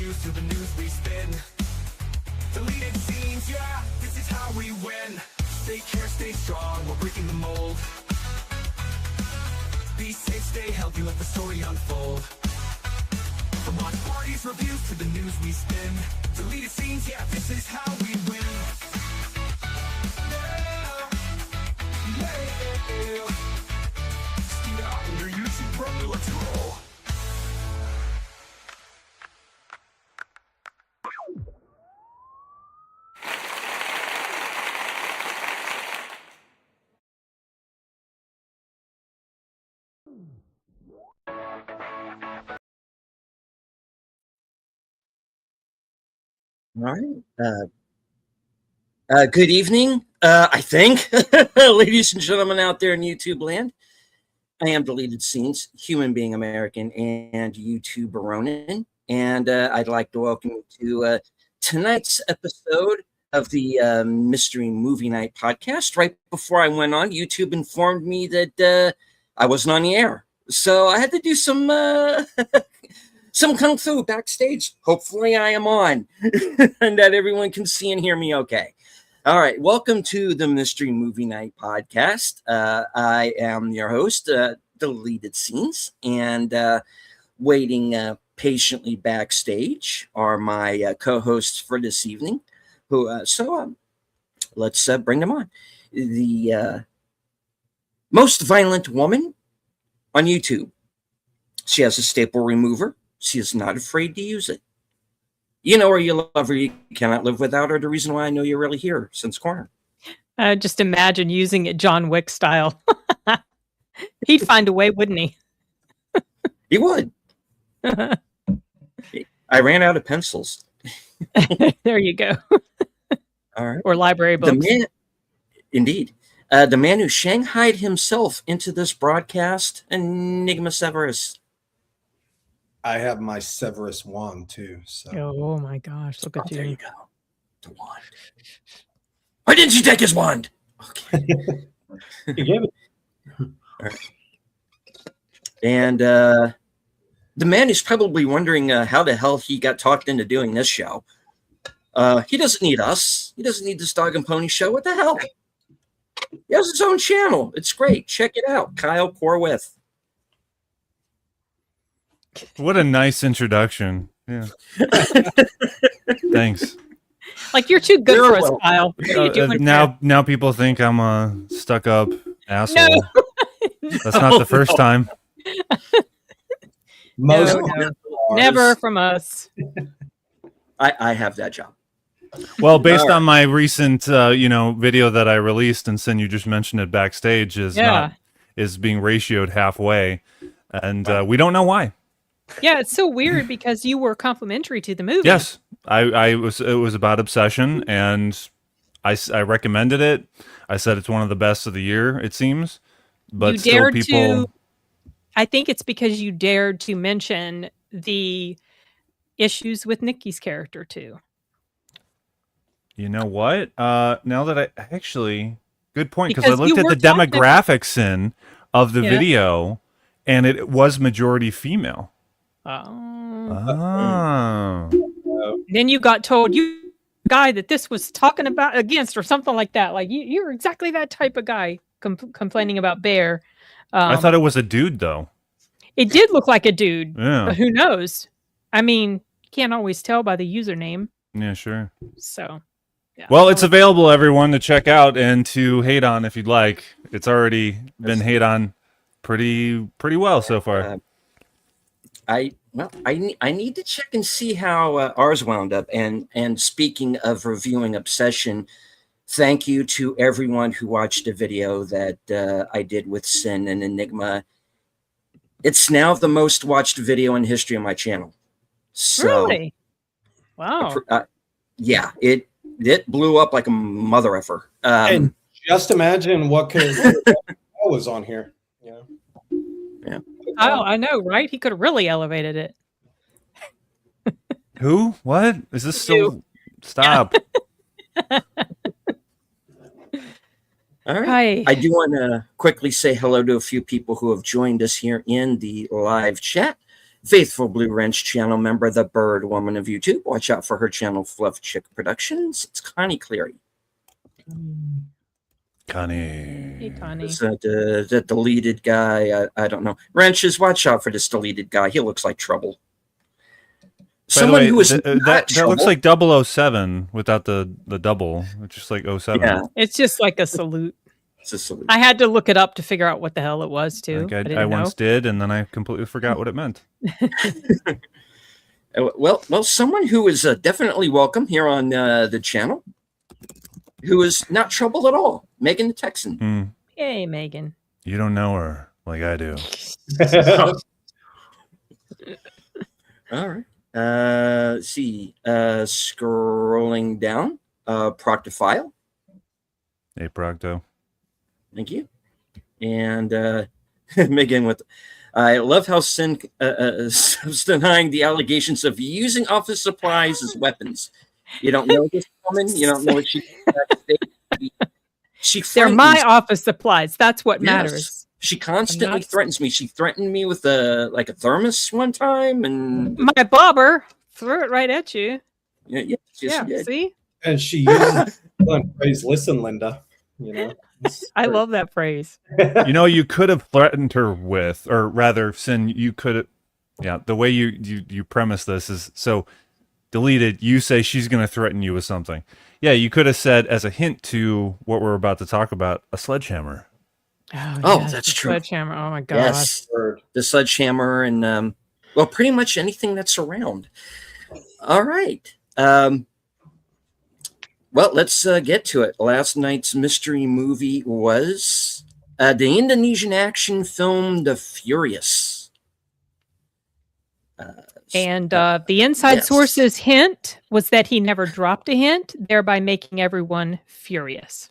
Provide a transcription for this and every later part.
reviews to the news we spin. Deleted scenes, yeah, this is how we win. Stay care, stay strong, we're breaking the mold. Be safe, stay healthy, let the story unfold. From watch parties, reviews to the news we spin. Deleted scenes, yeah, this is how we win. Under YouTube Pro, let's roll. All right. Good evening, I think, ladies and gentlemen out there in YouTube land. I am Deleted Scenes, human being American, and YouTube Ronin. And I'd like to welcome you to tonight's episode of the Mystery Movie Night podcast. Right before I went on, YouTube informed me that I wasn't on the air. So I had to do some some kung fu backstage. Hopefully I am on and that everyone can see and hear me okay. All right. Welcome to the Mystery Movie Night podcast. I am your host, Deleted Scenes, and waiting patiently backstage are my co-hosts for this evening. Let's bring them on. The most violent woman on YouTube. She has a staple remover. She is not afraid to use it. You know her, you love her, you cannot live without her. The reason why I know you're really here since Corner. Just imagine using it John Wick style. He'd find a way, wouldn't he? He would. I ran out of pencils. There you go. All right. Or library books. Indeed. The man who shanghaied himself into this broadcast, Enigma Severus. I have my Severus wand too. So. Oh my gosh, look at you. There you go. The wand. Why didn't you take his wand? Okay. You gave it. All right. And the man is probably wondering how the hell he got talked into doing this show. He doesn't need us. He doesn't need this dog and pony show. What the hell? He has his own channel. It's great. Check it out. Kyle Corwith. What a nice introduction. Yeah. Thanks. Like you're too good You're for us, welcome. Kyle. What are you doing? Now people think I'm a stuck-up asshole. No. That's not the first time. Most No. Never from us. I have that job. Well, based on my recent video that I released, and Sin, you just mentioned it backstage, is being ratioed halfway, and we don't know why. Yeah, it's so weird because you were complimentary to the movie. Yes, it was about Obsession, and I recommended it. I said it's one of the best of the year, it seems, but you still dared people. I think it's because you dared to mention the issues with Nikki's character too. You know what? Now that I actually, good point, because I Because you looked at were the demographics of the Yeah. video, and it was majority female. Oh. Oh. Then you got told you guy that this was talking about against or something like that. Like you're exactly that type of guy complaining about Bear. I thought it was a dude, though. It did look like a dude, Yeah. but who knows? I mean, you can't always tell by the username. Yeah, sure. So, yeah. Well, it's available, everyone, to check out and to hate on if you'd like. It's already been hate on pretty well so far. I need to check and see how ours wound up. And speaking of reviewing Obsession, thank you to everyone who watched the video that I did with Sin and Enigma. It's now the most watched video in history of my channel. So, Really? Wow. Yeah, it blew up like a mother effer. and just imagine what could I was on here. Yeah. Yeah. Oh, I know, right? He could have really elevated it. Who? What? Is this still? Stop. All right. Hi. I do want to quickly say hello to a few people who have joined us here in the live chat. faithful Blue Wrench channel member, the Bird Woman of YouTube. Watch out for her channel, Fluff Chick Productions. It's Connie Cleary. Connie. Hey, Connie. It's the deleted guy. I don't know. Wrenches, watch out for this deleted guy. He looks like trouble. By the Someone way, who is that looks like 007 without the double. It's just like 07. Yeah, It's just like a salute. it's a salute. I had to look it up to figure out what the hell it was too. Like didn't I know. once did, and then I completely forgot what it meant. Well, someone who is definitely welcome here on the channel, who is not trouble at all, Megan the Texan. Hmm. Yay, Megan. You don't know her like I do. All right. Let's see. Scrolling down. Proctophile. Hey, Procto. Thank you. And Megan with, I love how Sin is denying the allegations of using office supplies as weapons. You don't know this woman. You don't know what she. She They're my frightens- office supplies. That's what Yes. matters. She constantly not- threatens me. She threatened me with a thermos one time, and My bobber threw it right at you. yes, she did. See? And she uses the phrase, "Listen, Linda." You know, I love that phrase. You know, you could have threatened her with, or rather, Sin, you could have. Yeah, the way you premise this is so deleted. You say she's going to threaten you with something. Yeah, you could have said as a hint to what we're about to talk about, a sledgehammer. Oh, yes, that's the true. Sledgehammer. Oh my gosh. Yes, the sledgehammer and well, pretty much anything that's around. All right. Well, let's get to it. Last night's mystery movie was the Indonesian action film The Furious. And the inside Yes. source's hint was that he never dropped a hint, thereby making everyone furious.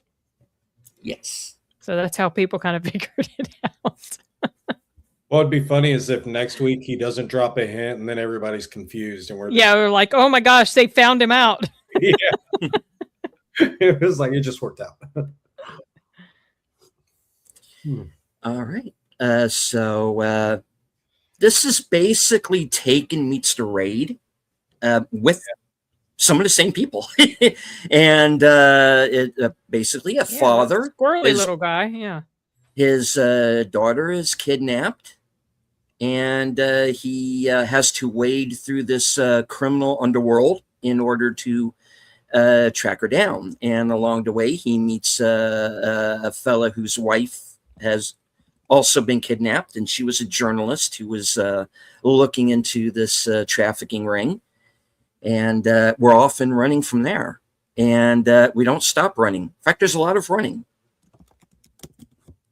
Yes. So that's how people kind of figured it out. what would be funny is if next week he doesn't drop a hint and then everybody's confused and we're just, Yeah, we're like, oh my gosh, they found him out. yeah. It was like it just worked out. All right. So this is basically Taken meets the Raid with some of the same people. And basically a father. Squirrely is- little guy. Yeah. His daughter is kidnapped, and he has to wade through this criminal underworld in order to track her down. And along the way, he meets a fella whose wife has also been kidnapped, and she was a journalist who was looking into this trafficking ring. And we're off and running from there. And we don't stop running. In fact, there's a lot of running.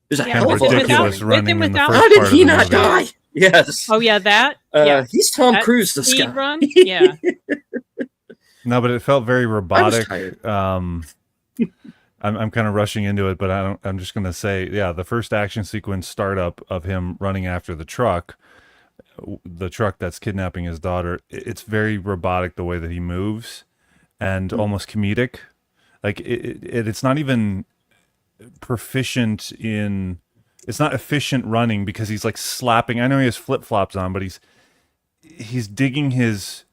There's a Yeah, hell of a lot of ridiculous running. running in the without- first How did part he of the not movie. die? Yes. Oh yeah, that. Yeah. He's Tom That Cruise, this Speed guy. run. Yeah. No, but it felt very I was robotic. tired. I'm kind of rushing into it, but I'm just gonna say, yeah, the first action sequence startup of him running after the truck that's kidnapping his daughter. It's very robotic the way that he moves, and almost comedic. Like it's not even proficient in. It's not efficient running because he's like slapping. I know he has flip flops on, but he's digging his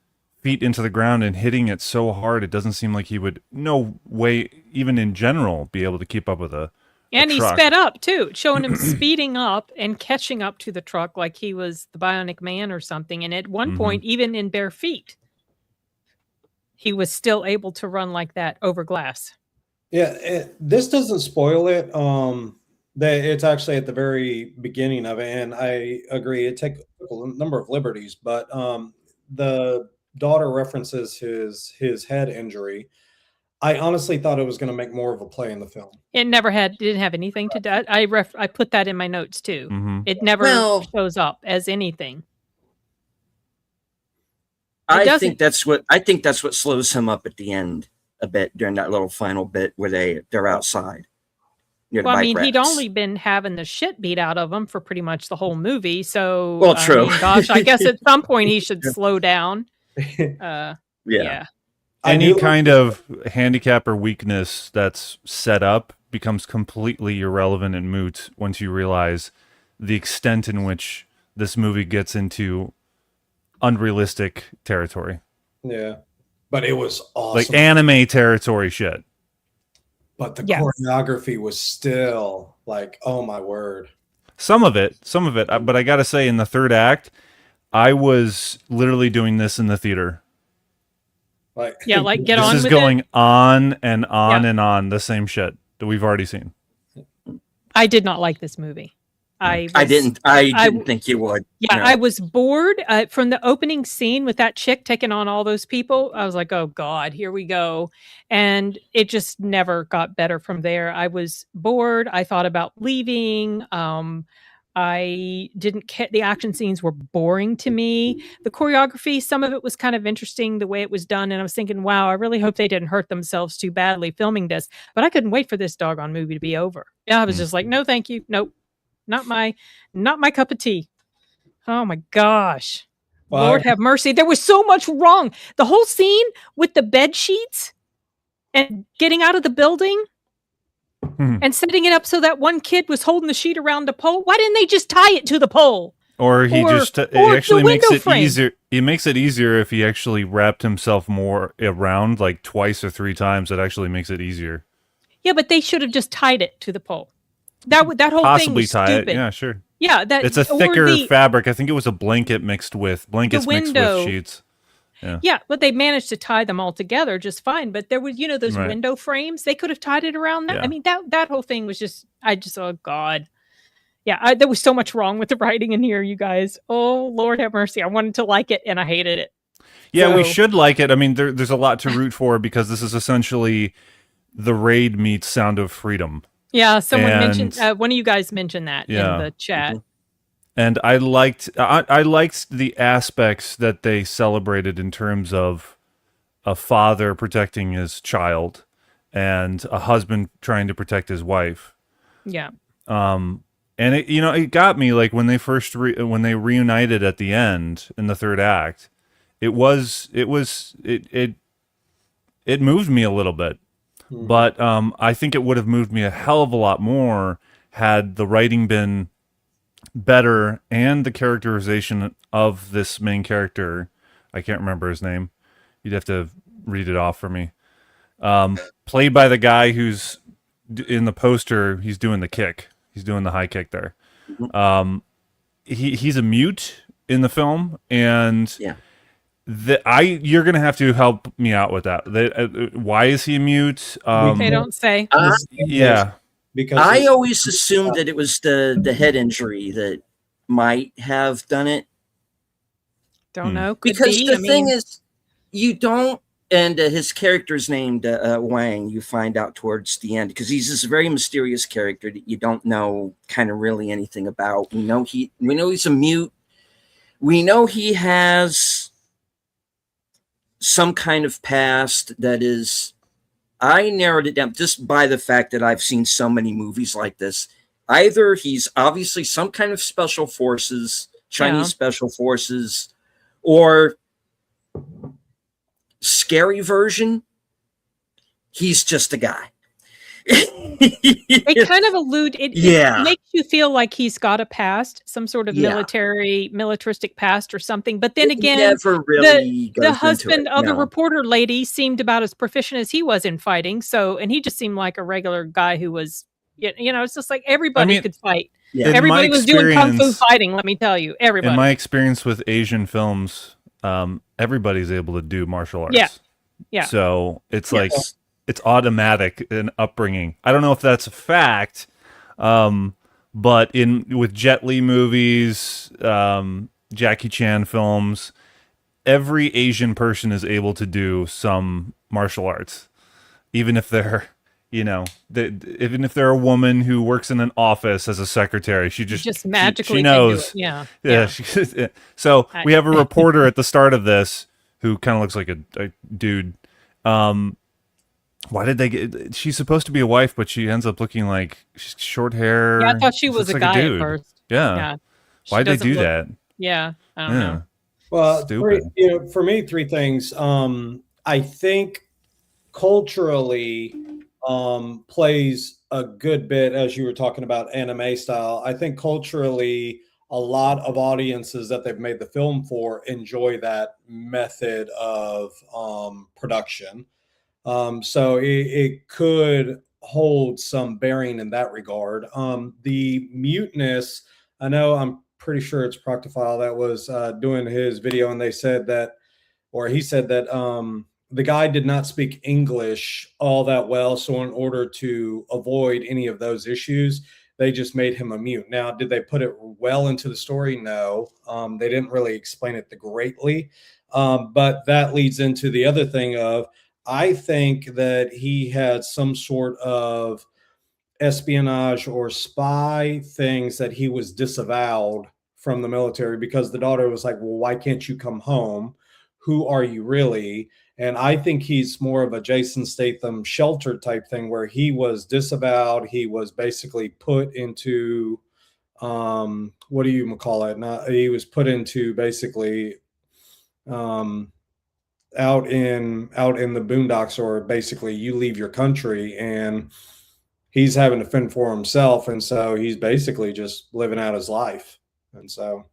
feet into the ground and hitting it so hard it doesn't seem like he would no way even in general be able to keep up with a And he truck. sped up too, showing him speeding up and catching up to the truck like he was the Bionic Man or something. And at one Mhm. point, even in bare feet, he was still able to run like that over glass. Yeah, this doesn't spoil it. It's actually at the very beginning of it, and I agree. It took a number of liberties, but the daughter references his head injury. I honestly thought it was going to make more of a play in the film. It never didn't have anything to do. I put that in my notes too. Mhm. It never Well- shows up as anything. I doesn't- think that's what slows him up at the end a bit during that little final bit where they're outside. near the Well, I bike mean, he'd racks. only been having the shit beat out of him for pretty much the whole movie. So, Well, I true. mean, gosh, I guess at some point he should slow down. yeah. Yeah. Any kind of handicap or weakness that's set up becomes completely irrelevant and moot once you realize the extent in which this movie gets into unrealistic territory, Yeah, but it was awesome. like anime territory shit. But the Yes. choreography was still like, oh my word. Some of it, but I gotta say, in the third act, I was literally doing this in the theater. Like, Yeah, like get This on is with going it. on and on Yeah. and on, the same shit that we've already seen. I did not like this movie. I didn't think you would. Yeah, No. I was bored from the opening scene with that chick taking on all those people. I was like, oh God, here we go. And it just never got better from there. I was bored. I thought about leaving. I didn't care. The action scenes were boring to me. The choreography, some of it was kind of interesting the way it was done. And I was thinking, wow, I really hope they didn't hurt themselves too badly filming this. But I couldn't wait for this doggone movie to be over. Yeah, I was just like, no, thank you. Nope. Not my cup of tea. Oh my gosh. Well, Lord have mercy. There was so much wrong. The whole scene with the bed sheets and getting out of the building and setting it up so that one kid was holding the sheet around the pole. Why didn't they just tie it to the pole? Or he just it or actually the makes window it frame. easier. It makes it easier if he actually wrapped himself more around, like twice or three times. It actually makes it easier. Yeah, but they should have just tied it to the pole. That whole thing Possibly was tie stupid. it. Yeah, sure. Yeah, It's a or thicker fabric. I think it was a blanket mixed with window. sheets. Yeah, but they managed to tie them all together just fine. But there was, those Right. window frames. They could have tied it around that. Yeah. I mean, that whole thing was just, oh God. Yeah, there was so much wrong with the writing in here, you guys. Oh, Lord have mercy. I wanted to like it, and I hated it. Yeah, we So- should like it. I mean, there's a lot to root for because this is essentially The Raid meets Sound of Freedom. Yeah, someone And- mentioned, one of you guys mentioned that Yeah. in the chat. And I liked the aspects that they celebrated in terms of a father protecting his child and a husband trying to protect his wife. Yeah. And it got me, like when they first when they reunited at the end in the third act. It moved me a little bit, but I think it would have moved me a hell of a lot more had the writing been better and the characterization of this main character. I can't remember his name. You'd have to read it off for me. Played by the guy who's in the poster. He's doing the kick. He's doing the high kick there. He's a mute in the film, and Yeah. you're gonna have to help me out with that. Why is he mute? They don't say. Yeah. because I always assumed that it was the head injury that might have done it. Don't know. Could Because be. the I thing mean, is, you don't, and his character's named Wang. You find out towards the end because he's this very mysterious character that you don't know kind of really anything about. We know he's a mute. We know he has some kind of past that is. I narrowed it down just by the fact that I've seen so many movies like this. Either he's obviously some kind of special forces, Chinese special forces, or scary version, he's just a guy. they kind of allude it Yeah. makes you feel like he's got a past, some sort of Yeah. militaristic past or something. But then again, never really goes the into husband it, of the no. reporter lady seemed about as proficient as he was in fighting. So, and he just seemed like a regular guy who was, it's just like everybody could fight. Yeah. In Everybody my was doing kung fu experience- fighting. Let me tell you, everybody. In my experience with Asian films, everybody's able to do martial arts. Yeah. Yeah. So it's Yes. like it's automatic in upbringing. I don't know if that's a fact, but with Jet Li movies, Jackie Chan films, every Asian person is able to do some martial arts, even if they're even if they're a woman who works in an office as a secretary. She just magically she can do knows. it. Yeah. Yeah. So we have a reporter at the start of this who kind of looks like a dude. Why did they get? She's supposed to be a wife, but she ends up looking like she's short hair. Yeah, I thought she was looks a like guy at dude. first. Yeah. Yeah. She Why'd they doesn't do look- that? Yeah. I don't Yeah. know. Well, Stupid. for me, three things. I think culturally plays a good bit, as you were talking about anime style. I think culturally, a lot of audiences that they've made the film for enjoy that method of production. So it could hold some bearing in that regard. The muteness, I know, I'm pretty sure it's Proctophile that was doing his video, and they said that, or he said that the guy did not speak English all that well. So in order to avoid any of those issues, they just made him a mute. Now, did they put it well into the story? No. They didn't really explain it greatly. But that leads into the other thing of, I think that he had some sort of espionage or spy things that he was disavowed from the military, because the daughter was like, well, why can't you come home? Who are you really? And I think he's more of a Jason Statham Shelter type thing, where he was disavowed. He was basically put into, what do you call it? He was put into basically out in the boondocks, or basically you leave your country, and he's having to fend for himself. And so he's basically just living out his life. And so,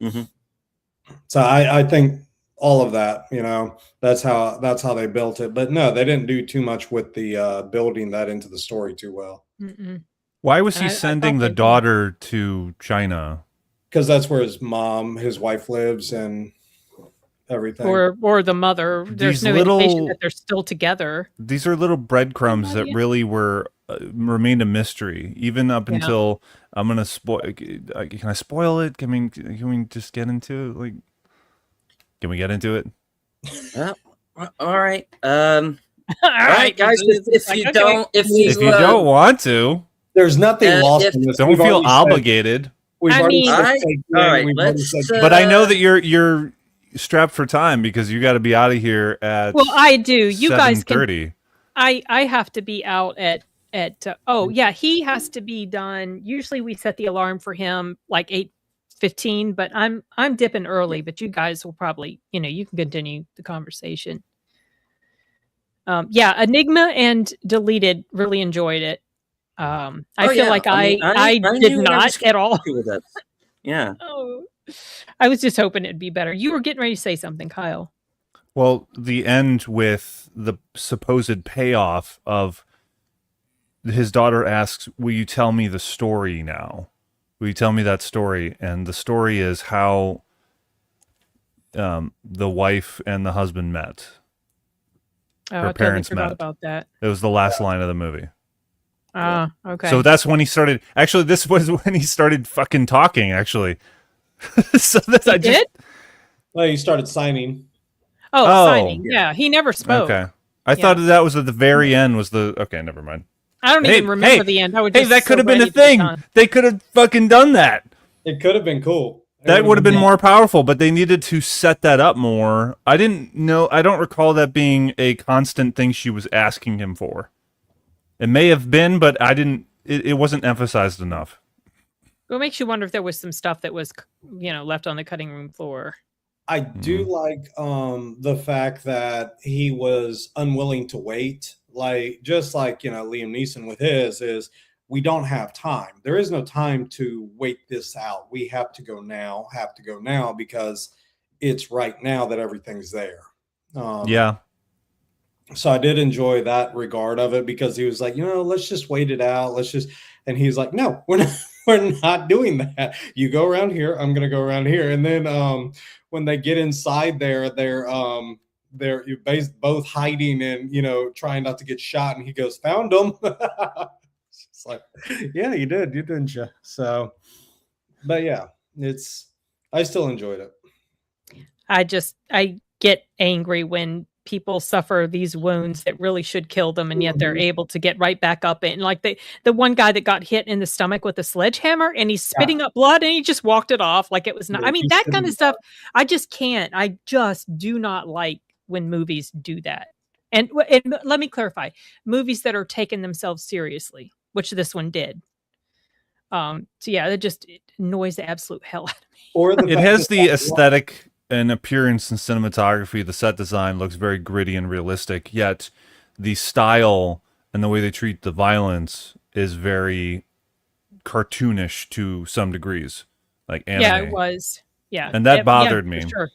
so I think all of that, that's how they built it. But no, they didn't do too much with the building that into the story too well. Why was he sending the daughter to China? Because that's where his wife lives, and everything. Or the mother. There's no indication that they're still together. These are little breadcrumbs that really remained a mystery, even up until I'm gonna spoil. Can I spoil it? Can we just get into it? Can we get into it? All right. All right, guys. If you don't want to, there's nothing lost in this. Don't feel obligated. All right. But I know that you're strapped for time, because you got to be out of here at. Well, I do. You guys can. 7:30. I have to be out at he has to be done. Usually we set the alarm for him like 8:15, but I'm dipping early. But you guys will probably, you can continue the conversation. Enigma and Deleted really enjoyed it. I feel like I did not at all. Yeah. Oh, I was just hoping it'd be better. You were getting ready to say something, Kyle. Well, the end with the supposed payoff of his daughter asks, will you tell me the story now? Will you tell me that story? And the story is how the wife and the husband met. Her parents met. About that. It was the last line of the movie. Okay. So that's when he started. Actually, this was when he started fucking talking, actually. So that did? Well, he started signing. Signing. Yeah, he never spoke. Okay. I thought that was at the very end. Okay, never mind. I don't even remember the end. That could have been a thing. They could have fucking done that. It could have been cool. That would have been more powerful, but they needed to set that up more. I don't recall that being a constant thing she was asking him for. It may have been, but it wasn't emphasized enough. It makes you wonder if there was some stuff that was, left on the cutting room floor. I do like the fact that he was unwilling to wait. Just like, Liam Neeson with his is, we don't have time. There is no time to wait this out. We have to go now, because it's right now that everything's there. So I did enjoy that regard of it, because he was like, let's just wait it out. And he's like, no, we're not doing that. You go around here. I'm going to go around here. And then when they get inside there, they're both hiding and, trying not to get shot. And he goes, found them. It's like, yeah, you did, didn't you? So, but yeah, I still enjoyed it. I get angry when people suffer these wounds that really should kill them, and yet they're able to get right back up. And like the one guy that got hit in the stomach with a sledgehammer, and he's spitting up blood, and he just walked it off like it was not. I mean, that kind of stuff, I just can't. I just do not like when movies do that. And let me clarify, movies that are taking themselves seriously, which this one did. So yeah, it annoys the absolute hell out of me. It has the aesthetic and appearance and cinematography. The set design looks very gritty and realistic, yet the style and the way they treat the violence is very cartoonish to some degrees. like anime. Yeah, it was. Yeah, And that yeah, bothered for me. sure.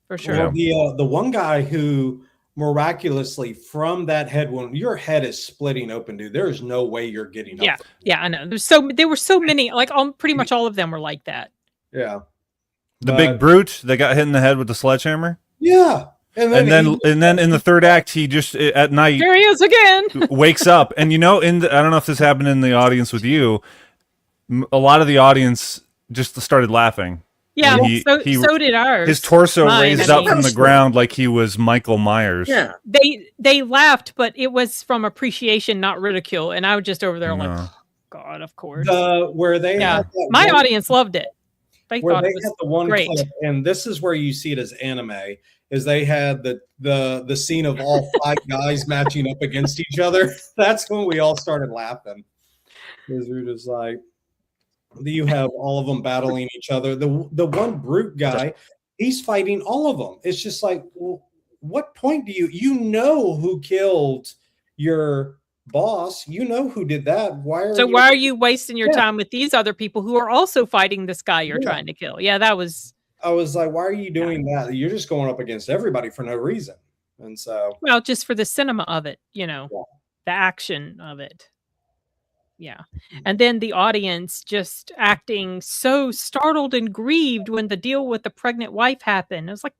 For sure. Well, the one guy who miraculously from that head wound, your head is splitting open, dude. There is no way you're getting Yeah, up. yeah, I know. There were so many. Like, pretty much all of them were like that. Yeah. The big brute that got hit in the head with the sledgehammer. Yeah. And then in the third act, he just at night There he is again. wakes up, and I don't know if this happened in the audience with you. A lot of the audience just started laughing. Yeah, He- so did ours. His torso Mine, raised I up mean. from the ground like he was Michael Myers. Yeah. They laughed, but it was from appreciation, not ridicule. And I was just over there like, No. oh, God, of course. where they Yeah, had that my one- audience loved it. They where thought they it had was the one great. clip, and this is where you see it as anime, is they had the scene of all 5 guys matching up against each other. That's when we all started laughing. Because we were just like, you have all of them battling each other. The one brute guy, he's fighting all of them. It's just like, well, what point do you know who killed your boss? You know who did that. Why Why are you wasting your Yeah. time with these other people who are also fighting this guy you're Yeah. trying to kill? Yeah, that was, I was like, why are you doing that? You're just going up against everybody for no reason. And so well, just for the cinema of it, Yeah. the action of it. Yeah. And then the audience just acting so startled and grieved when the deal with the pregnant wife happened. It was like,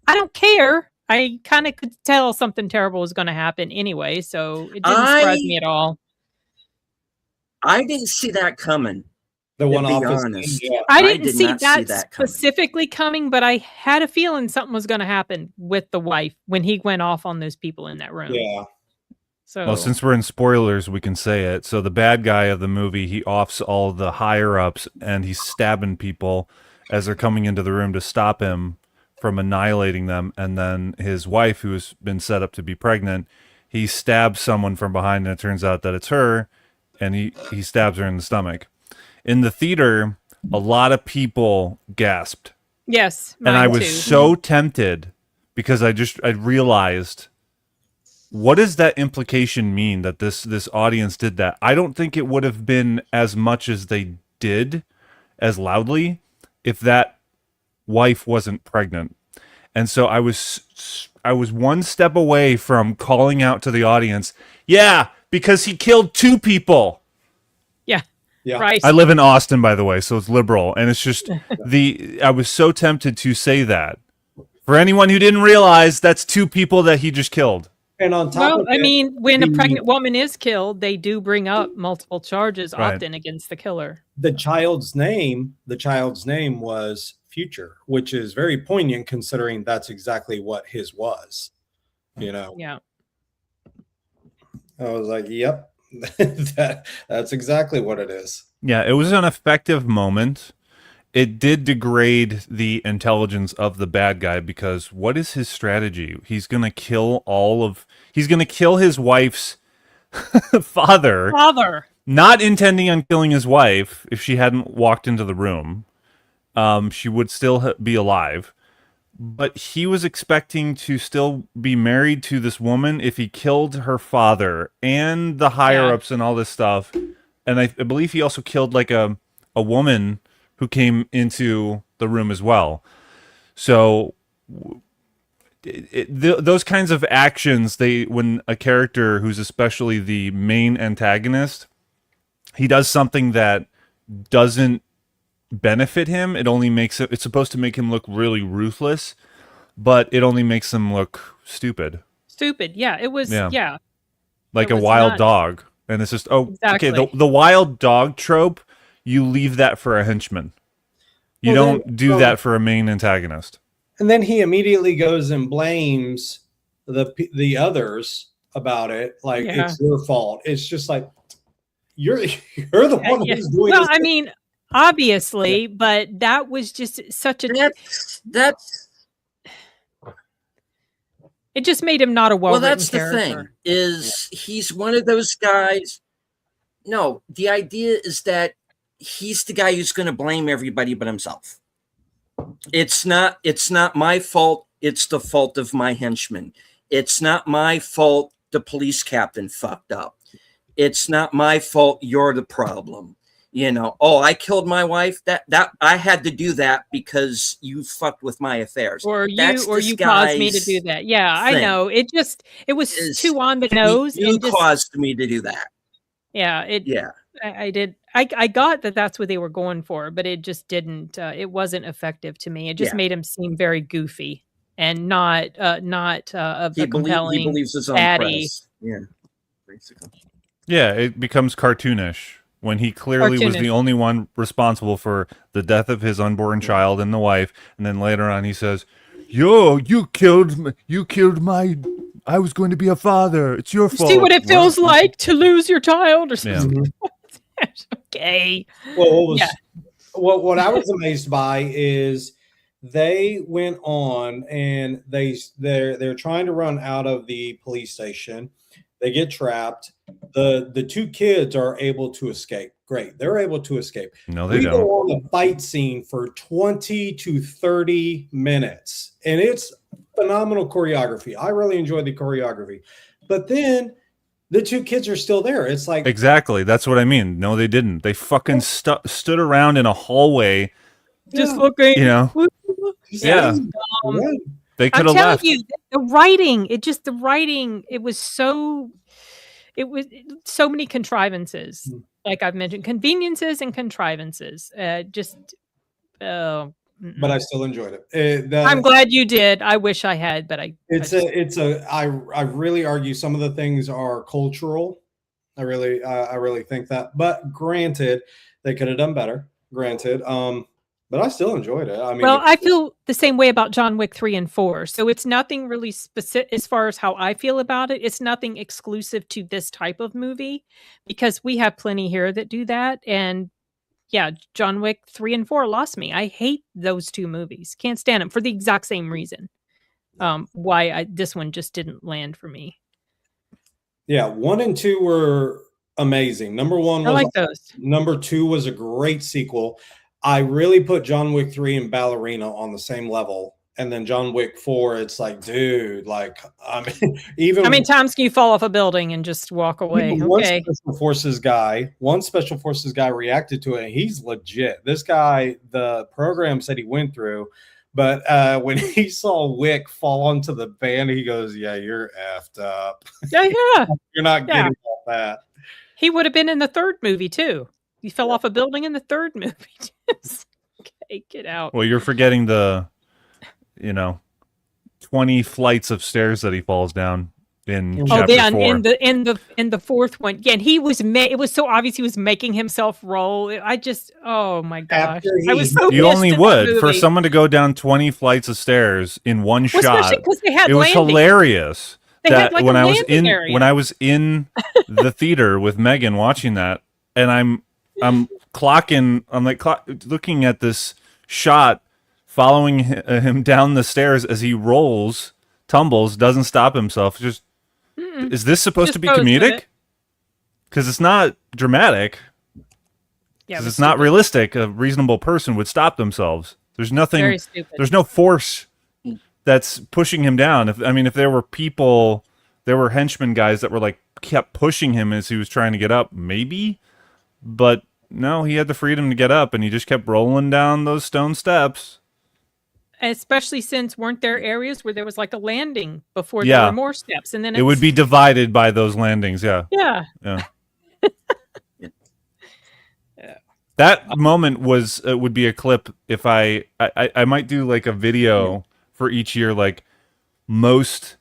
I don't care. I kind of could tell something terrible was going to happen anyway, so it didn't surprise me at all. I didn't see that coming. the one be office honest. scene, yeah. I I didn't did see not see that, that coming. specifically coming, but I had a feeling something was going to happen with the wife when he went off on those people in that room. Yeah. So Well, since we're in spoilers, we can say it. So the bad guy of the movie, he offs all the higher ups, and he's stabbing people as they're coming into the room to stop him from annihilating them. And then his wife, who's been set up to be pregnant, he stabs someone from behind, and it turns out that it's her, and he stabs her in the stomach. In the theater, a lot of people gasped, yes, and I mine was too. so tempted because I realized, what does that implication mean that this audience did that? I don't think it would have been as much as they did, as loudly, if that wife wasn't pregnant. And so I was one step away from calling out to the audience, yeah, because he killed 2 people. Yeah. Right. I live in Austin, by the way, so it's liberal, and it's just I was so tempted to say that. For anyone who didn't realize, that's 2 people that he just killed. And on top Well, of I it, mean, when a the- pregnant woman is killed, they do bring up multiple charges Right. often against the killer. the child's name was Future, which is very poignant considering that's exactly what his was. You know, Yeah. I was like, yep, that's exactly what it is. Yeah, it was an effective moment. It did degrade the intelligence of the bad guy, because what is his strategy? He's going to kill his wife's father, not intending on killing his wife. If she hadn't walked into the room, she would still be alive. But he was expecting to still be married to this woman if he killed her father and the higher ups and all this stuff. And I believe he also killed like a woman who came into the room as well. So those kinds of actions, when a character who's especially the main antagonist, he does something that doesn't benefit him, it's supposed to make him look really ruthless, but it only makes him look stupid, Yeah, it was. Yeah. like It a was wild not- dog. And it's just, okay, Exactly. the wild dog trope, you leave that for a henchman. You Well, don't do that for a main antagonist. And then he immediately goes and blames the others about it, like Yeah. it's your fault. It's just like you're the one Yeah. who's doing Well, this. I mean, obviously, but that was just such a. That's It just made him not a well, well-written that's the character. thing. Is he's one of those guys. No, the idea is that he's the guy who's going to blame everybody but himself. It's not my fault. It's the fault of my henchman. It's not my fault the police captain fucked up. It's not my fault you're the problem. You know, oh, I killed my wife. That I had to do that because you fucked with my affairs. Or That's you caused me to do guy's that. Yeah, I thing, know. It was is too on the nose you and just caused me to do that. yeah, Yeah. I did. I got that that's what they were going for, but it just didn't. It wasn't effective to me. It just Yeah. made him seem very goofy and not of He a compelling believes his own baddie. press. Yeah. Basically. Yeah, it becomes cartoonish when he clearly was the Cartoonish. only one responsible for the death of his unborn child and the wife, and then later on he says, "Yo, you killed my I was going to be a father. It's your You fault." see what it feels like to lose your child or Yeah. something. Okay. Well, Yeah. what I was amazed by is they went on and they're trying to run out of the police station. They get trapped. The two kids are able to escape. Great, they're able to escape. No, they We go don't. on a fight scene for 20 to 30 minutes, and it's phenomenal choreography. I really enjoyed the choreography, but then the two kids are still there. It's like Exactly. That's what I mean. No, they didn't. They fucking stood around in a hallway. Just Yeah. looking. You know, yeah. Right. They could I'm have telling left. you, the writing, it was so many contrivances. Mm. Like I've mentioned, conveniences and contrivances. But I still enjoyed it. I'm glad you did. I wish I had, but I I really argue some of the things are cultural. I really think that. But granted, they could have done better. Granted, but I still enjoyed it. I mean, well, I feel the same way about John Wick 3 and 4. So it's nothing really specific as far as how I feel about it. It's nothing exclusive to this type of movie because we have plenty here that do that. And yeah, John Wick 3 and 4 lost me. I hate those two movies. Can't stand them for the exact same reason. Why this one just didn't land for me. yeah, 1 and 2 were amazing. Number 1 I was like those. Number 2 was a great sequel. I really put John Wick 3 and Ballerina on the same level. And then John Wick 4, it's like, dude, like, I mean, even How many times can you fall off a building and just walk away? even Okay. one special forces guy reacted to it. And he's legit. This guy, the program said he went through, but when he saw Wick fall onto the van, he goes, "Yeah, you're effed up. Yeah. You're not Yeah. getting all that." He would have been in the third movie too. He fell off a building in the third movie. Okay, get out. Well, you're forgetting the, 20 flights of stairs that he falls down in Oh chapter yeah, 4. and in the fourth one, yeah, and he was it was so obvious he was making himself roll. I just, oh my gosh, After I was he- so You pissed only at that would for movie. someone to go down 20 flights of stairs in one Well, shot. especially because they had It was landing. hilarious. They had, like, when a I was landing area. when I was in the theater with Megan watching that, and I'm clocking, I'm like looking at this shot, following him down the stairs as he rolls, tumbles, doesn't stop himself. Just is this supposed Just to be goes with comedic? it. Because it's not dramatic. Yeah, it 'Cause was it's not stupid. realistic. A reasonable person would stop themselves. There's nothing. Very stupid. There's no force that's pushing him down. If there were people, there were henchmen guys that were like kept pushing him as he was trying to get up, maybe. But no, he had the freedom to get up, and he just kept rolling down those stone steps. Especially since weren't there areas where there was like a landing before Yeah. there were more steps, and then It would be divided by those landings. Yeah. yeah. That moment would be a clip if I might do like a video for each year, like most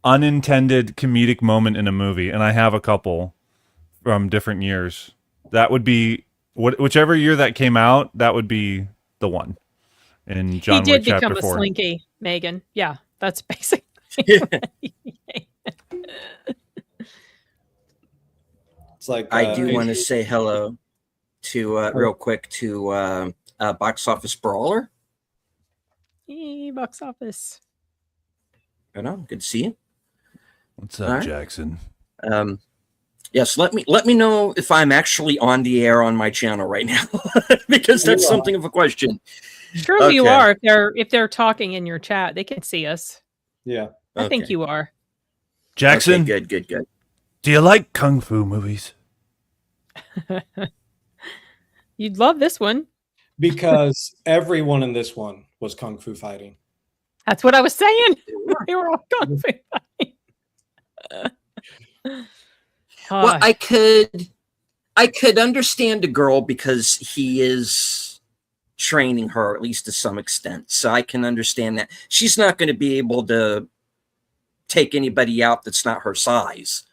unintended comedic moment in a movie, and I have a couple from different years. That would be whichever year that came out, that would be the one in John He Wick did become Chapter a 4. slinky, Megan. Yeah, that's basically. It's like I do want to say hello to real quick to Box Office Brawler. Box office. I know, good to see you. What's up, All right. Jackson? Yes, let me know if I'm actually on the air on my channel right now, because that's something of a question. Surely you Okay. are. If they're talking in your chat, they can see us. Yeah. I think Okay. you are. Jackson, Okay, good. do you like kung fu movies? You'd love this one. Because everyone in this one was kung fu fighting. That's what I was saying. They were all kung fu fighting. Well, I could understand a girl because he is training her, at least to some extent. So I can understand that. She's not going to be able to take anybody out that's not her size.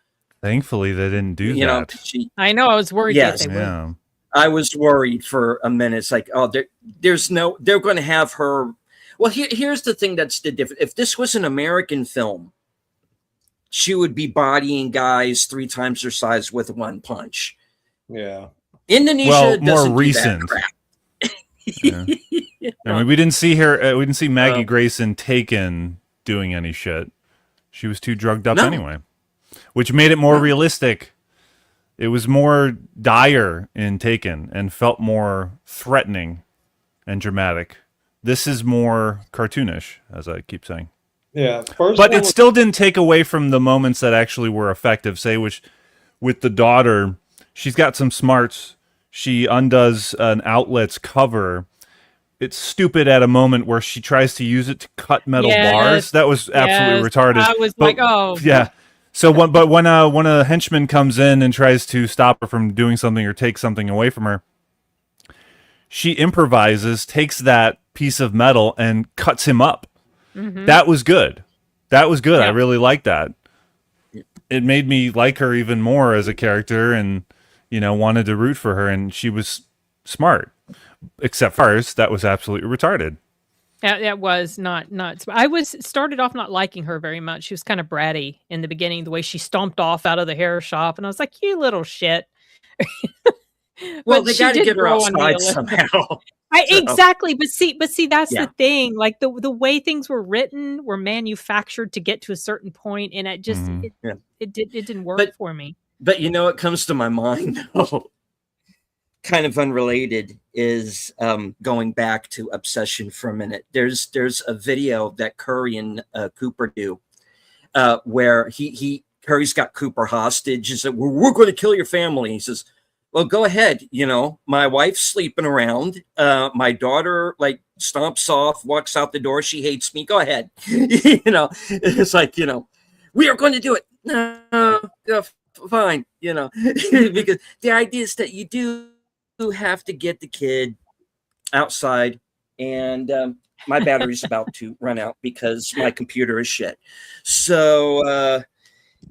Thankfully, they didn't do You know, that. I know. I was worried Yes. that they would. Yeah. I was worried for a minute. It's like, oh, there's no, they're going to have her. Well, here's the thing that's the difference. If this was an American film, she would be bodying guys 3 times her size with one punch. Yeah. Indonesia Well, more doesn't recent. do that crap. Yeah. I mean, we didn't see her. We didn't see Maggie Grayson Taken doing any shit. She was too drugged up No. anyway, which made it more realistic. It was more dire in Taken and felt more threatening and dramatic. This is more cartoonish, as I keep saying. Yeah. But it still didn't take away from the moments that actually were effective. Say, which with the daughter, she's got some smarts. She undoes an outlet's cover. It's stupid at a moment where she tries to use it to cut metal bars. That was absolutely retarded. I was like, oh. Yeah. So when a henchman comes in and tries to stop her from doing something or take something away from her, she improvises, takes that piece of metal and cuts him up. Mm-hmm. That was good. That was good. Yeah. I really liked that. It made me like her even more as a character and, wanted to root for her. And she was smart. Except first, that was absolutely retarded. That was not. I started off not liking her very much. She was kind of bratty in the beginning, the way she stomped off out of the hair shop, and I was like, "You little shit." Well, But they she got to did get her grow on me a outside little. somehow. Exactly, but see, that's Yeah. the thing. Like the way things were written were manufactured to get to a certain point, and it just Mhm. it didn't work But- for me. But it comes to my mind, kind of unrelated, is going back to Obsession for a minute. There's a video that Curry and Cooper do where Curry's got Cooper hostage. He said, we're going to kill your family. He says, well, go ahead. My wife's sleeping around. My daughter stomps off, walks out the door. She hates me. Go ahead. It's like, we are going to do it. No, fine. Because the idea is that you do have to get the kid outside, and my battery's about to run out because my computer is shit. So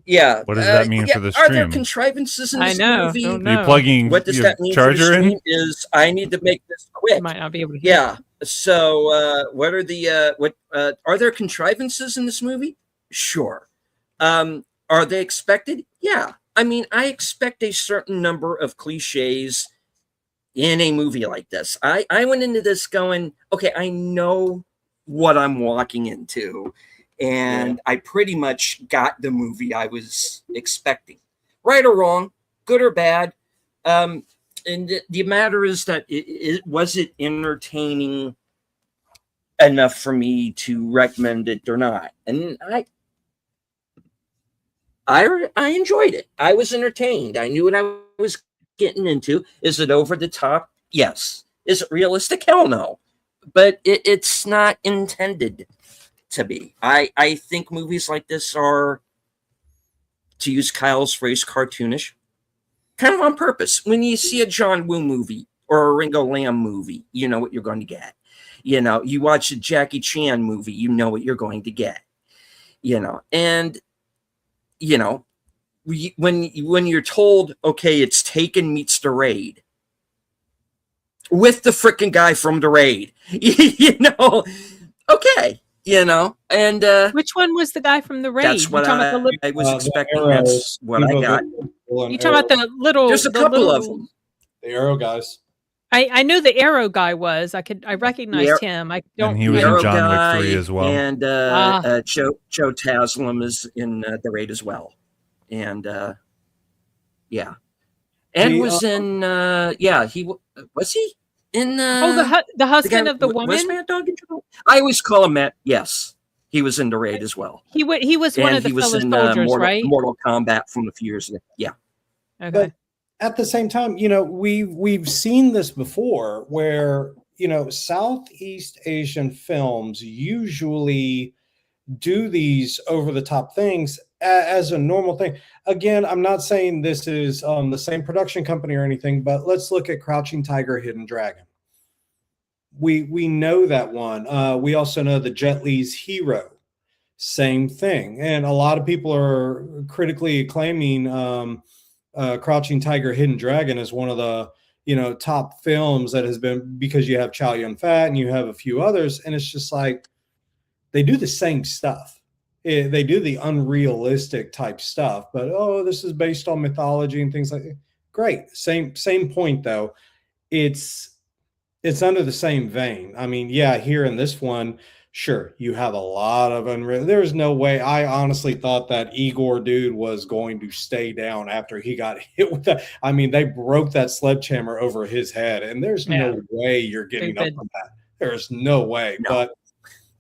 yeah. What does that mean for the Are there stream? contrivances in I this know. movie? Don't Are you know. plugging What does your that mean for the charger in? stream is I need to make this quick. You might not be able to hear. Yeah. So what are the are there contrivances in this movie? Sure. Are they expected? Yeah. I mean, I expect a certain number of cliches in a movie like this. I went into this going, okay, I know what I'm walking into, and I pretty much got the movie I was expecting. Right or wrong, good or bad. And the matter is that was it entertaining enough for me to recommend it or not? And I enjoyed it. I was entertained. I knew what I was getting into. Is it over the top? Yes. Is it realistic? Hell no. But it's not intended to be. I think movies like this are, to use Kyle's phrase, cartoonish, kind of on purpose. When you see a John Woo movie or a Ringo Lam movie, you know what you're going to get. You watch a Jackie Chan movie, you know what you're going to get. And when you're told, okay, it's Taken meets The Raid with the freaking guy from The Raid, okay, and Which one was the guy from the Raid? that's what I was expecting. That's what I got. You talking about the little? There's a couple of them. The Arrow guys. I knew the Arrow guy was. I recognized him. I don't. And he was I in don't- John Wick 3 as well. And Joe Taslim is in The Raid as well. And yeah. And He, was in was he in the husband of the Was woman. Mad Dog in Trouble? I always call him Matt. Yes. He was in The Raid as well. He was one And of the he was fellow in soldiers, right? Mortal Kombat from a few years ago. Yeah. Okay. at the same time, we've seen this before where, Southeast Asian films usually do these over the top things as a normal thing. Again, I'm not saying this is the same production company or anything, but let's look at Crouching Tiger, Hidden Dragon. We know that one. We also know the Jet Li's Hero, same thing. And a lot of people are critically acclaiming Crouching Tiger, Hidden Dragon as one of the top films that has been, because you have Chow Yun-fat and you have a few others, and it's just like they do the same stuff. They do the unrealistic type stuff, but this is based on mythology and things like that. Great. Same point though. It's under the same vein. I mean, yeah, here in this one, sure, you have a lot of unreal. There's no way. I honestly thought that Igor dude was going to stay down after he got hit with that. I mean, they broke that sledgehammer over his head, and there's no way you're getting up from that. There's no way. No. But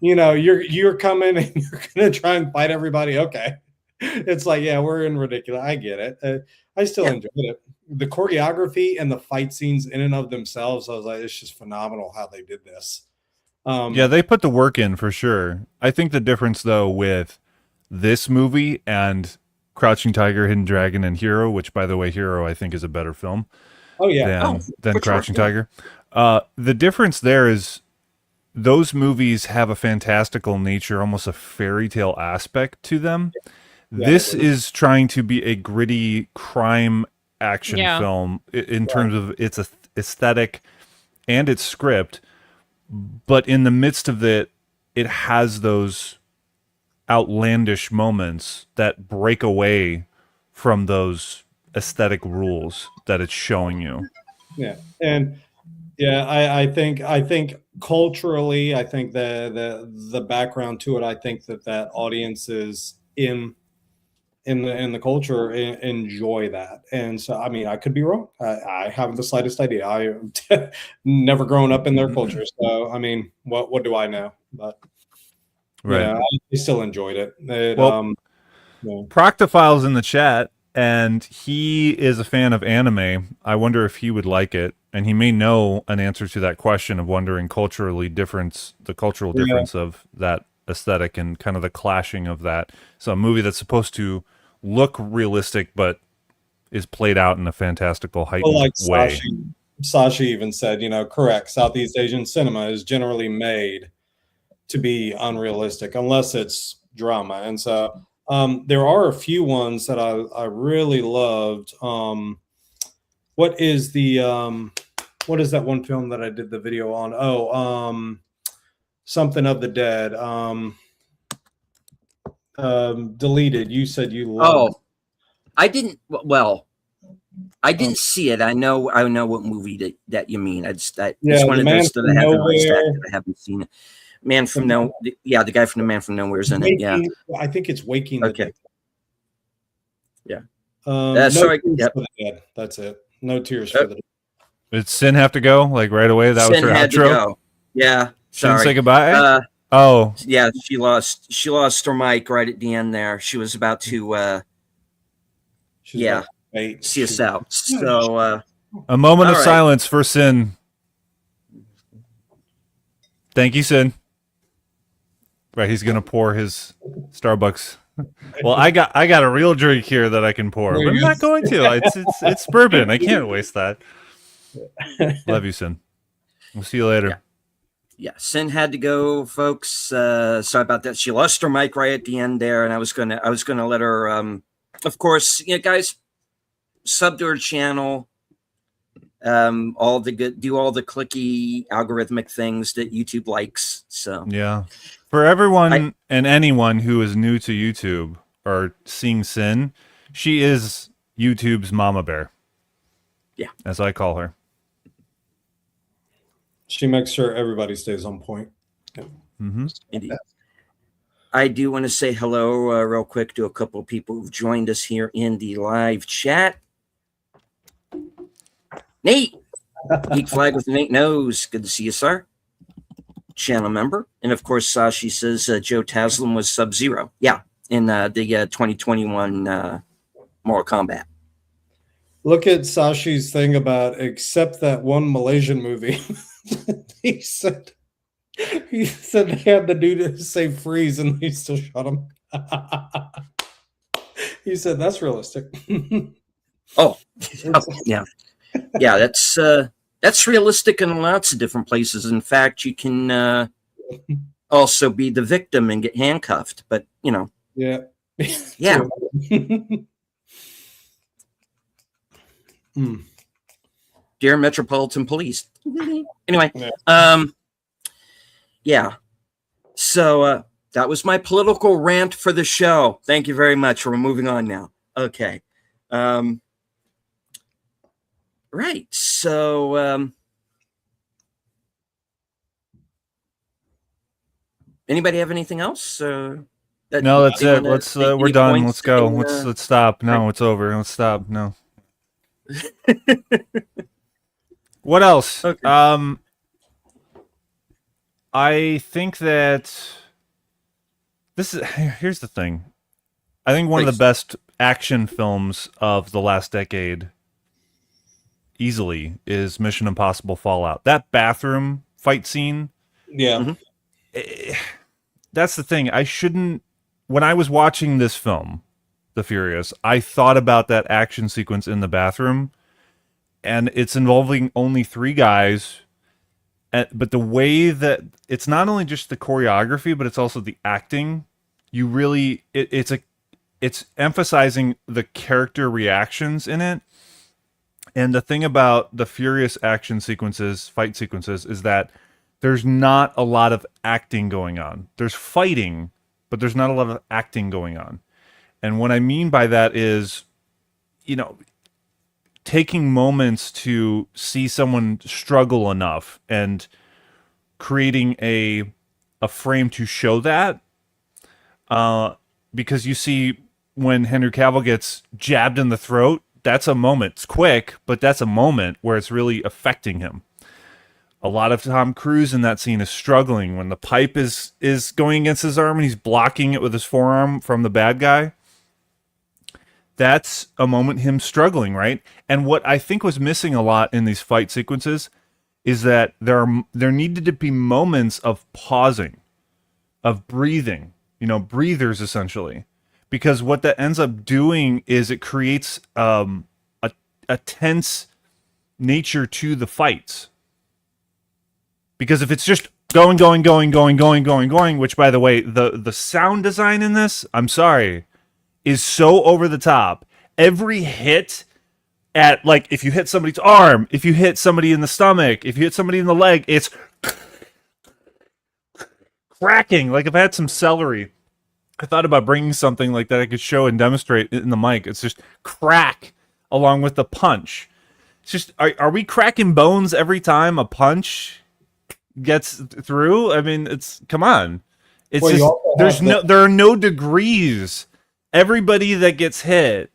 you're coming and you're gonna try and fight everybody. Okay, it's like, yeah, we're in ridiculous. I get it. I still enjoyed it. The choreography and the fight scenes in and of themselves, I was like, it's just phenomenal how they did this. Yeah, they put the work in for sure. I think the difference though with this movie and Crouching Tiger, Hidden Dragon, and Hero, which by the way, Hero I think is a better film. Oh yeah, than Crouching Tiger. The difference there is those movies have a fantastical nature, almost a fairy tale aspect to them. Yeah, this is trying to be a gritty crime action film in terms of its aesthetic and its script. But in the midst of it, it has those outlandish moments that break away from those aesthetic rules that it's showing you. Yeah, and I think culturally, I think the background to it, I think that audiences in the culture enjoy that. And so, I mean, I could be wrong. I haven't the slightest idea. I never grown up in their culture. So, I mean, what do I know? But right. Yeah, I still enjoyed it. Proctophile's in the chat, and he is a fan of anime. I wonder if he would like it. And he may know an answer to that question of wondering the cultural difference of that aesthetic and kind of the clashing of that. So a movie that's supposed to look realistic but is played out in a fantastical heightened way. Sashi even said, correct, Southeast Asian cinema is generally made to be unrealistic unless it's drama. And so there are a few ones that I really loved. What is that one film that I did the video on? Something of the Dead. Deleted. You said you loved. I didn't. Well, I didn't see it. I know what movie that you mean. It's one of those that I haven't really stacked. I haven't seen it. Man from No. Yeah, the guy from The Man from Nowhere is in it. Yeah, I think it's Waking. Okay. Yeah. Sorry. Yep. That's it. No tears for the dead. Did Sin have to go like right away? That was her outro. To go. Yeah. Sorry. Say goodbye. Yeah, she lost her mic right at the end there. She was about to see us out. So a moment of silence for Sin. Thank you, Sin. Right, he's gonna pour his Starbucks. Well, I got a real drink here that I can pour, but I'm not going to. It's bourbon. I can't waste that. Love you, Sin. We'll see you later. Yeah, Sin had to go, folks. Sorry about that. She lost her mic right at the end there, and I was gonna let her. Of course, guys, sub to her channel. Do all the clicky algorithmic things that YouTube likes. So yeah, for everyone and anyone who is new to YouTube or seeing Sin, she is YouTube's mama bear. Yeah, as I call her. She makes sure everybody stays on point. Yeah. Mm-hmm. Indeed. I do want to say hello real quick to a couple of people who've joined us here in the live chat. Nate, Geek Flag with Nate Knows. Good to see you, sir. Channel member. And of course, Sashi says Joe Taslim was Sub-Zero. Yeah, in the 2021 Mortal Kombat. Look at Sashi's thing about except that one Malaysian movie. he said he said they had the dude to say freeze and they still shot him. He said that's realistic. Oh, yeah. Yeah, that's realistic in lots of different places. In fact, you can also be the victim and get handcuffed, but Yeah. yeah. Dear Metropolitan Police. Anyway, yeah. So that was my political rant for the show. Thank you very much. We're moving on now. Okay. Right. So anybody have anything else? No, that's it. Let's we're done. Let's go. Let's stop. No, it's over. Let's stop. No. What else? Okay. I think that here's the thing. I think one of the best action films of the last decade easily is Mission Impossible Fallout. That bathroom fight scene. Yeah. That's the thing. When I was watching this film, The Furious, I thought about that action sequence in the bathroom, and it's involving only 3 guys. But the way that it's not only just the choreography, but it's also the acting. You really, it's emphasizing the character reactions in it. And the thing about the Furious action sequences, fight sequences, is that there's not a lot of acting going on. There's fighting, but there's not a lot of acting going on. And what I mean by that is, taking moments to see someone struggle enough and creating a frame to show that. Because you see when Henry Cavill gets jabbed in the throat, that's a moment. It's quick, but that's a moment where it's really affecting him. A lot of Tom Cruise in that scene is struggling when the pipe is going against his arm and he's blocking it with his forearm from the bad guy. That's a moment him struggling, right? And what I think was missing a lot in these fight sequences is that there needed to be moments of pausing, of breathing, breathers essentially. Because what that ends up doing is it creates a tense nature to the fights. Because if it's just going, which by the way, the sound design in this, I'm sorry, is so over the top. Every hit at, like, if you hit somebody's arm, if you hit somebody in the stomach, if you hit somebody in the leg, it's cracking. Like if I had some celery, I thought about bringing something like that I could show and demonstrate in the mic. It's just crack along with the punch. It's just, are we cracking bones every time a punch gets through? I mean, come on. It's there are no degrees. Everybody that gets hit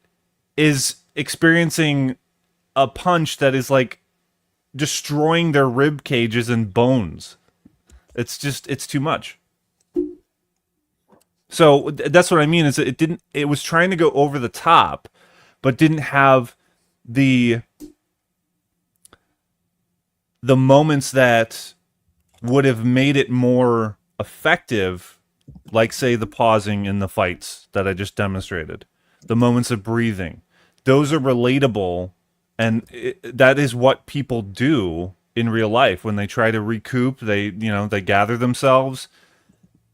is experiencing a punch that is like destroying their rib cages and bones. It's too much. So that's what I mean, is it was trying to go over the top, but didn't have the moments that would have made it more effective, like say the pausing in the fights that I just demonstrated, the moments of breathing. Those are relatable, and that is what people do in real life when they try to recoup. They gather themselves.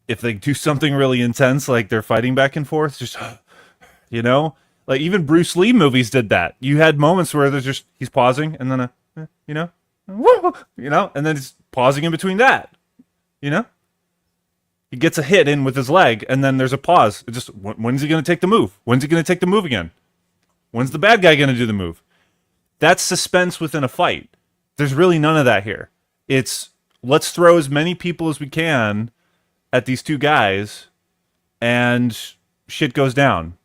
If they do something really intense, like they're fighting back and forth, just, like even Bruce Lee movies did that. You had moments where he's pausing and then and then he's pausing in between that, He gets a hit in with his leg, and then there's a pause. It just, when's he going to take the move? When's he going to take the move again? When's the bad guy going to do the move? That's suspense within a fight. There's really none of that here. It's, let's throw as many people as we can at these 2 guys, and shit goes down.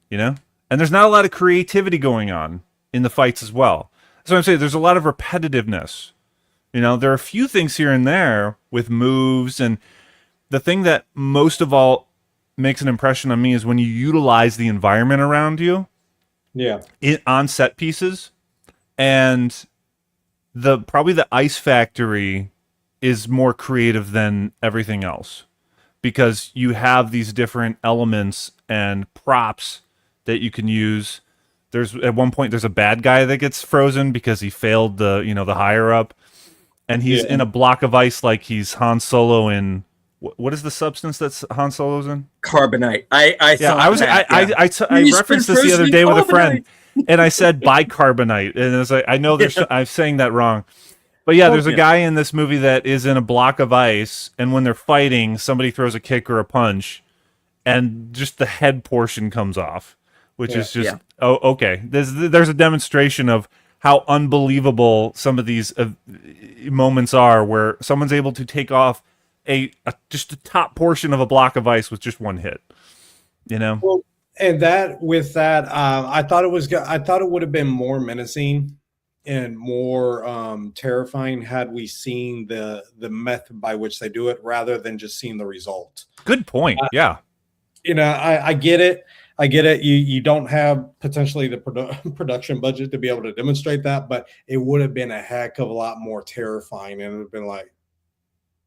And there's not a lot of creativity going on in the fights as well. That's what I'm saying. There's a lot of repetitiveness. There are a few things here and there with moves, and the thing that most of all makes an impression on me is when you utilize the environment around you. Yeah. on set pieces, and probably the ice factory is more creative than everything else, because you have these different elements and props that you can use. There's at one point there's a bad guy that gets frozen because he failed the higher up, and he's Yeah. in a block of ice like he's Han Solo in what is the substance that Han Solo's in? Carbonite. I Yeah, thought that, yeah. I He's referenced been this the other frozen day in with a friend, carbonite. and I said bicarbonate, and it was like I know there's I'm saying that wrong, but yeah, there's a Yeah. guy in this movie that is in a block of ice, and when they're fighting, somebody throws a kick or a punch, and just the head portion comes off, which is just oh okay. There's a demonstration of how unbelievable some of these moments are, where someone's able to take off just the top portion of a block of ice with just one hit. You know. Well, and I thought it would have been more menacing and more terrifying had we seen the method by which they do it, rather than just seeing the result. Good point. Yeah. I get it. I get it. You don't have potentially the production budget to be able to demonstrate that, but it would have been a heck of a lot more terrifying, and it would have been like,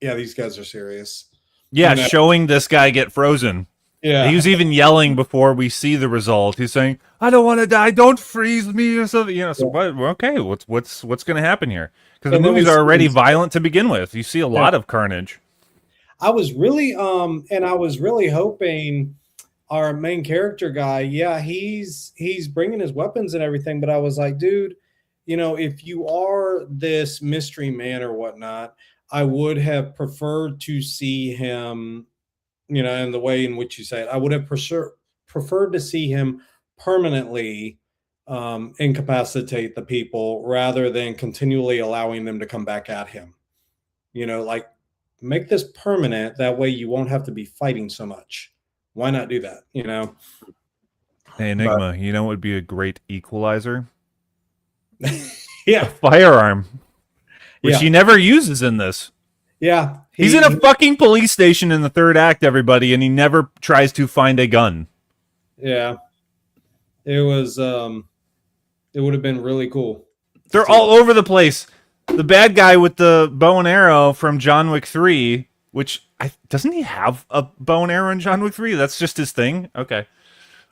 yeah, these guys are serious. Yeah, You know? showing this guy get frozen. Yeah. He was even yelling before we see the result. He's saying, "I don't want to die. Don't freeze me," or something. So okay, what's going to happen here? Because the And then movies we are already see- violent to begin with. You see a lot of carnage. I was really hoping our main character guy, yeah, he's bringing his weapons and everything, but I was like, dude, if you are this mystery man or whatnot, I would have preferred to see him, in the way in which you say it. I would have preferred to see him permanently incapacitate the people, rather than continually allowing them to come back at him. Like, make this permanent. That way you won't have to be fighting so much. Why not do that? Hey, Enigma, you know what would be a great equalizer? Yeah. Firearm, which Yeah. he never uses in this. Yeah. He's in a fucking police station in the third act, everybody, and he never tries to find a gun. Yeah. It was, it would have been really cool. They're all over the place. The bad guy with the bow and arrow from John Wick 3, which doesn't he have a bow and arrow in John Wick 3? That's just his thing? Okay.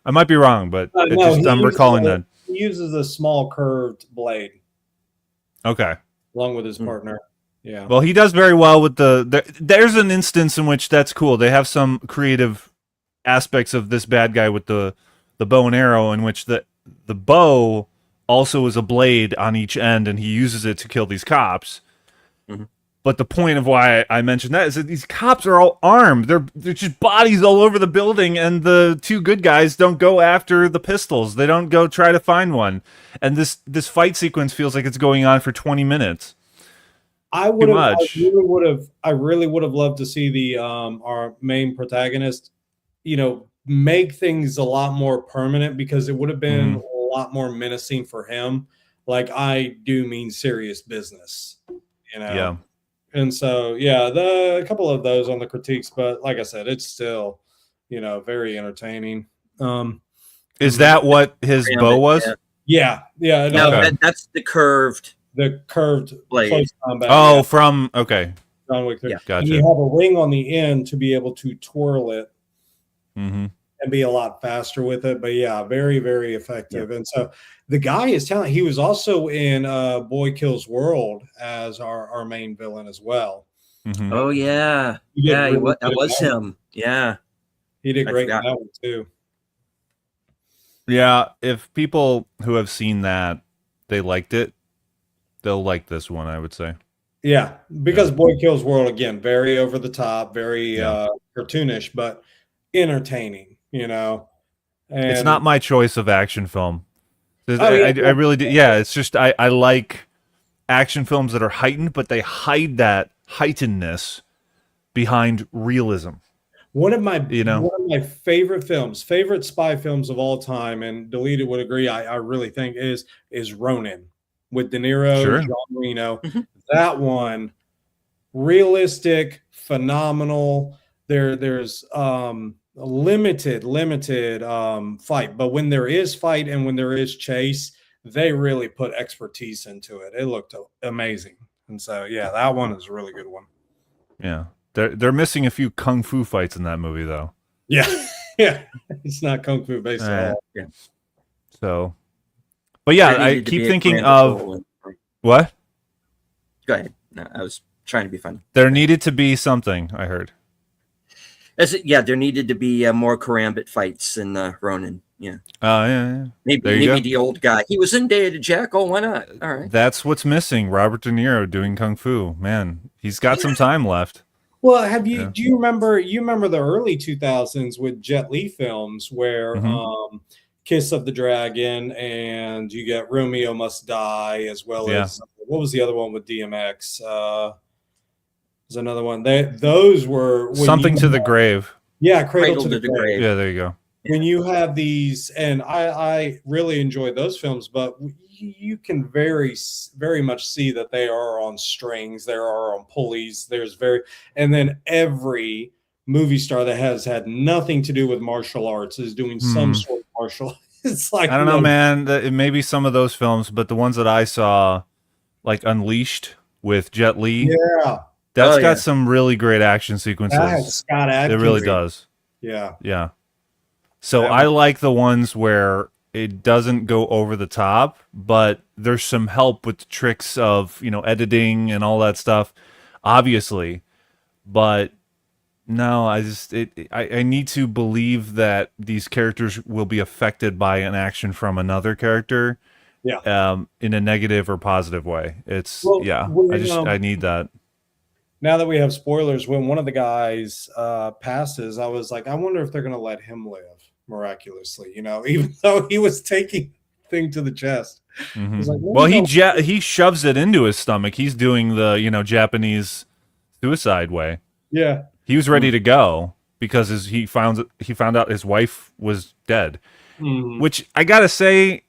I might be wrong, but I'm recalling that. He uses a small curved blade Okay. along with his partner. Yeah. Well, he does very well with there's an instance in which that's cool. They have some creative aspects of this bad guy with the bow and arrow, in which the bow also is a blade on each end, and he uses it to kill these cops. Mhm. But the point of why I mentioned that is that these cops are all armed. They're just bodies all over the building, and the two good guys don't go after the pistols. They don't go try to find one. And this fight sequence feels like it's going on for 20 minutes. I really would have loved to see the our main protagonist, make things a lot more permanent, because it would have been a lot more menacing for him. Like, I do mean serious business, Yeah. And so, yeah, a couple of those on the critiques, but like I said, it's still, very entertaining. Is that what his bow was? Yeah. Yeah. No, Okay. that's the curved. The curved Blade. close combat. Oh, from okay. John Wick 3. Yeah. And Gotcha. you have a ring on the end to be able to twirl it Mm-hmm. and be a lot faster with it. But yeah, very, very effective. And so the guy is talented. He was also in Boy Kills World as our main villain as well. Mm-hmm. Oh yeah, He did yeah, really that good was in that him. Yeah, He did I great in forgot. that one too. Yeah, if people who have seen that, they liked it, they'll like this one, I would say. Yeah, because Boy Kills World, again, very over the top, very Yeah. cartoonish, but entertaining, And It's not my choice of action film. Oh, I yeah. really do. Yeah, it's just I like action films that are heightened, but they hide that heightenedness behind realism. one of my know? one of my favorite spy films of all time, and Deleted would agree, I really think is Ronin with De Niro, Sure. Jean Reno. Mhm. That one, realistic, phenomenal. There's limited fight, but when there is fight and when there is chase, they really put expertise into it. It looked amazing. And so yeah, that one is a really good one. Yeah. They're missing a few kung fu fights in that movie though. Yeah. Yeah. It's not kung fu based at all. Yeah. So but yeah, There I needed to keep be a thinking grand of patrol. what? Go ahead. No, I was trying to be funny. There needed to be something, I heard. Yeah, there needed to be more karambit fights in Ronin. Yeah. Yeah. Maybe There you go. the old guy. He was in Day of the Jackal. Why not? All right. That's what's missing. Robert De Niro doing kung fu. Man, he's got some time left. Well, have you Yeah. do you remember the early 2000s with Jet Li films where Kiss of the Dragon and you get Romeo Must Die as well as what was the other one with DMX? There's another one. Those were when Something to the grave. Yeah, Cradle to the Grave. Yeah, there you go. When you have these, and I really enjoy those films, but you can very much see that they are on strings, they are on pulleys. And then every movie star that has had nothing to do with martial arts is doing some sort of martial. It's like I don't know, man. It may be some of those films, but the ones that I saw, like Unleashed with Jet Li, Yeah, that's got some really great action sequences. that has Scott Adkins. It really does. Yeah. Yeah. So I like the ones where it doesn't go over the top, but there's some help with the tricks of, editing and all that stuff, obviously. But no, I need to believe that these characters will be affected by an action from another character. Yeah. In a negative or positive way. I need that. Now that we have spoilers, when one of the guys passes, I was like, I wonder if they're going to let him live miraculously, even though he was taking thing to the chest. Mm-hmm. Like, well, he shoves it into his stomach. He's doing the Japanese suicide way. Yeah, he was ready to go because he found out his wife was dead, which I gotta say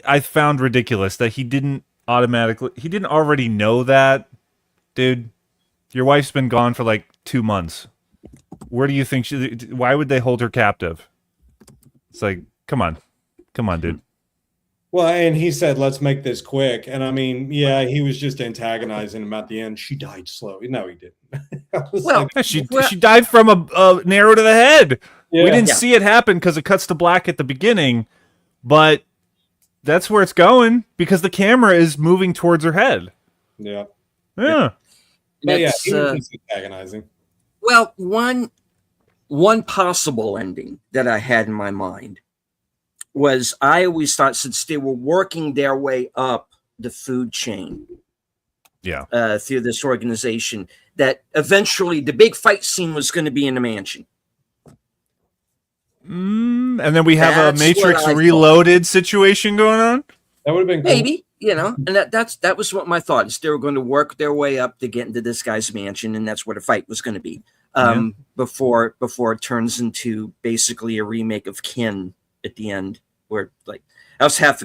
I found ridiculous that he didn't already know that, dude. Your wife's been gone for like 2 months. Where do you think why would they hold her captive? It's like, come on, dude. Well, and he said, let's make this quick. And I mean, yeah, he was just antagonizing him at the end. She died slow. No, he didn't. She died from a arrow to the head. Yeah. We didn't see it happen because it cuts to black at the beginning, but that's where it's going because the camera is moving towards her head. Yeah. Yeah. But yeah, he was just antagonizing. Well, one possible ending that I had in my mind was I always thought since they were working their way up the food chain through this organization, that eventually the big fight scene was going to be in the mansion. And then we have a Matrix Reloaded situation going on? That would have been cool. Maybe. And that was what my thought is. They were going to work their way up to get into this guy's mansion, and that's where the fight was going to be. Before it turns into basically a remake of Kin at the end, where like I was half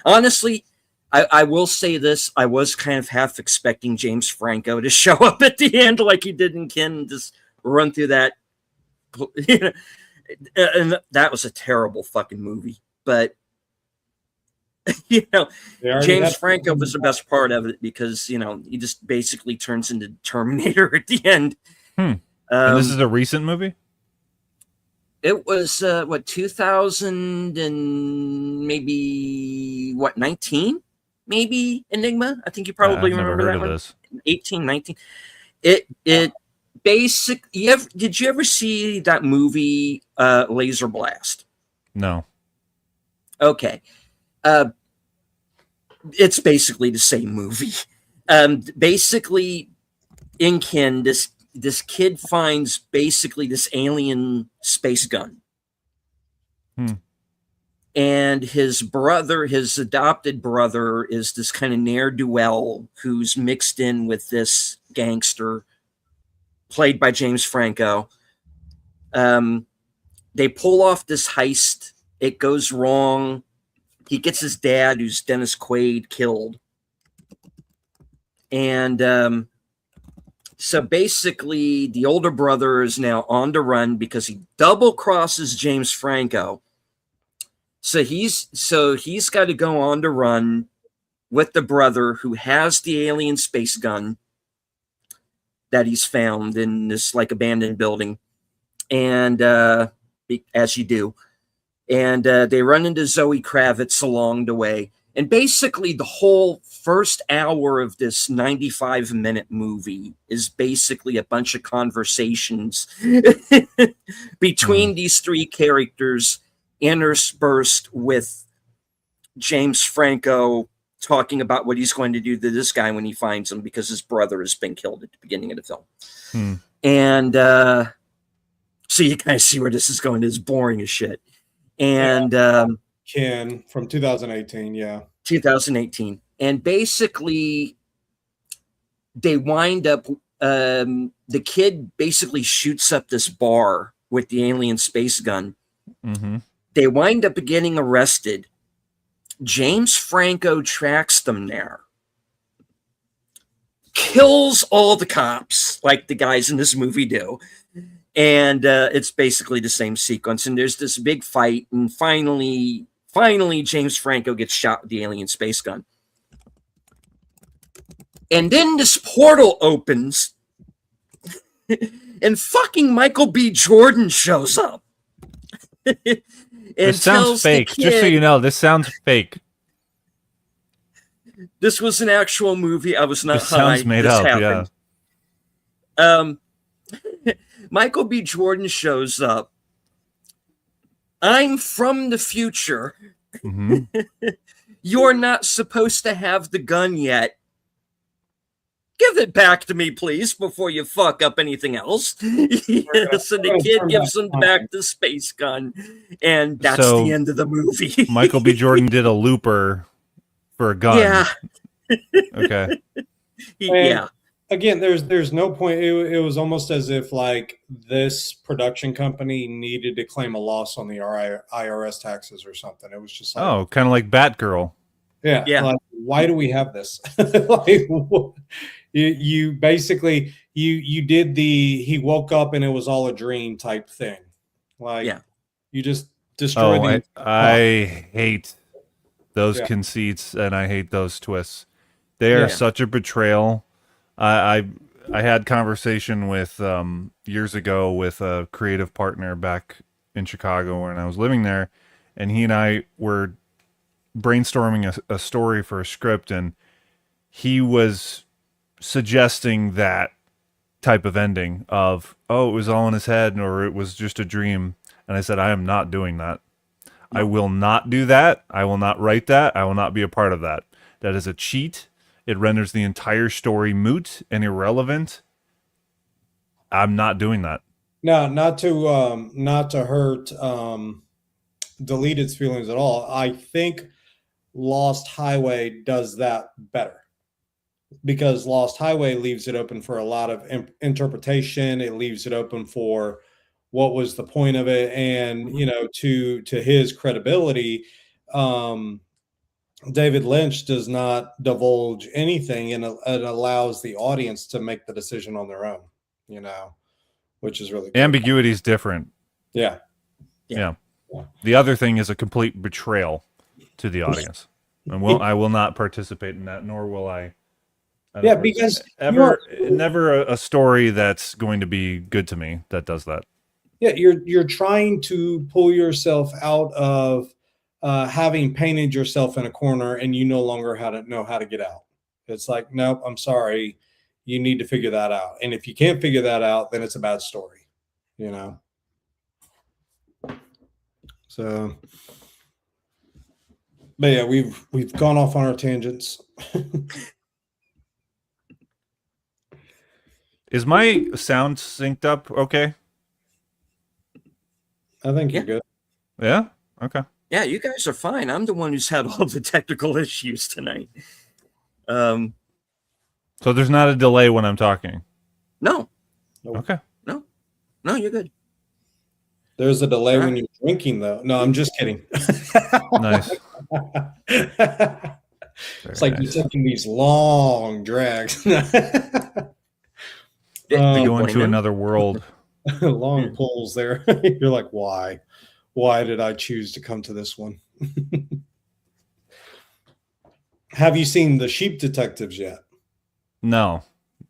honestly, I will say this, I was kind of half expecting James Franco to show up at the end like he did in Kin and just run through that. And that was a terrible fucking movie, but James Franco was the best part of it because he just basically turns into Terminator at the end. And this is a recent movie? It was 2000 and maybe 19 maybe Enigma. I think you probably remember that one. This 18 19 it basically did you ever see that movie Laser Blast? No. Okay. It's basically the same movie. Basically in Kin, this kid finds basically this alien space gun. And his adopted brother is this kind of ne'er-do-well who's mixed in with this gangster played by James Franco. They pull off this heist. It goes wrong. He gets his dad, who's Dennis Quaid, killed. And So basically, the older brother is now on the run because he double crosses James Franco. So he's got to go on the run with the brother who has the alien space gun that he's found in this like abandoned building, and as you do, and they run into Zoe Kravitz along the way. And basically, the whole first hour of this 95-minute movie is basically a bunch of conversations between these three characters, interspersed with James Franco talking about what he's going to do to this guy when he finds him, because his brother has been killed at the beginning of the film. And so you kind of see where this is going. It's boring as shit. And Ken from 2018, 2018. And basically, they wind up, the kid basically shoots up this bar with the alien space gun. Mm-hmm. They wind up getting arrested. James Franco tracks them there, kills all the cops like the guys in this movie do. And it's basically the same sequence. And there's this big fight. And finally, James Franco gets shot with the alien space gun. And then this portal opens and fucking Michael B. Jordan shows up. This sounds fake. Just so you know, this sounds fake. This was an actual movie. I was not This sounds made this up, happened. Michael B. Jordan shows up. I'm from the future. Mm-hmm. You're not supposed to have the gun yet. Give it back to me, please, before you fuck up anything else. So the kid gives him back the space gun, and that's the end of the movie. Michael B. Jordan did a looper for a gun. Yeah. Okay. Yeah. Again, there's no point. It was almost as if like this production company needed to claim a loss on the IRS taxes or something. It was just like, Oh, kind of like Batgirl. yeah. Like, why do we have this? Like, you basically you did the he woke up and it was all a dream type thing. Like, you just destroyed I hate those Yeah. conceits, and I hate those twists. They are such a betrayal. I had conversation with years ago with a creative partner back in Chicago when I was living there, and he and I were brainstorming a story for a script, and he was suggesting that type of ending of, oh, it was all in his head, or it was just a dream. And I said, I am not doing that. I will not do that. I will not write that. I will not be a part of that. That is a cheat. It renders the entire story moot and irrelevant. I'm not doing that. No, not to hurt Deleted's feelings at all. I think Lost Highway does that better, because Lost Highway leaves it open for a lot of interpretation. It leaves it open for what was the point of it, and to his credibility, David Lynch does not divulge anything, and it allows the audience to make the decision on their own, which is really cool. Ambiguity is different. Yeah. The other thing is a complete betrayal to the audience. And I will not participate in that, nor will I. Because never a story that's going to be good to me that does that. Yeah, you're trying to pull yourself out of having painted yourself in a corner, and you no longer know how to get out. It's like, nope, I'm sorry. You need to figure that out. And if you can't figure that out, then it's a bad story, So, but yeah, we've gone off on our tangents. Is my sound synced up okay? I think you're good. Yeah? Okay. Yeah, you guys are fine. I'm the one who's had all the technical issues tonight. So there's not a delay when I'm talking? No. Okay. No, you're good. There's a delay when you're drinking, though. No, I'm just kidding. Nice. It's like you're taking these long drags. To go Bueno. into another world. Long pulls there. You're like, why? Why did I choose to come to this one? Have you seen The Sheep Detectives yet? No.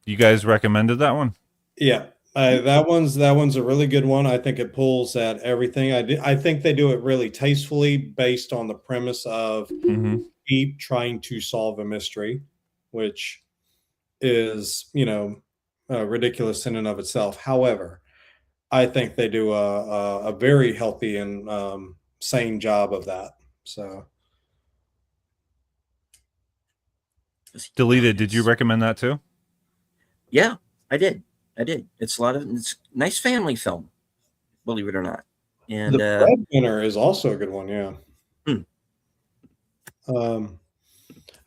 You guys recommended that one? Yeah. That one's a really good one. I think it pulls at everything. I think they do it really tastefully based on the premise of Mm-hmm. sheep trying to solve a mystery, which is, ridiculous in and of itself. However, I think they do a very healthy and sane job of that. So, Deleted. Did you recommend that too? Yeah, I did. It's it's a nice family film, believe it or not. And The Breadwinner is also a good one. Yeah.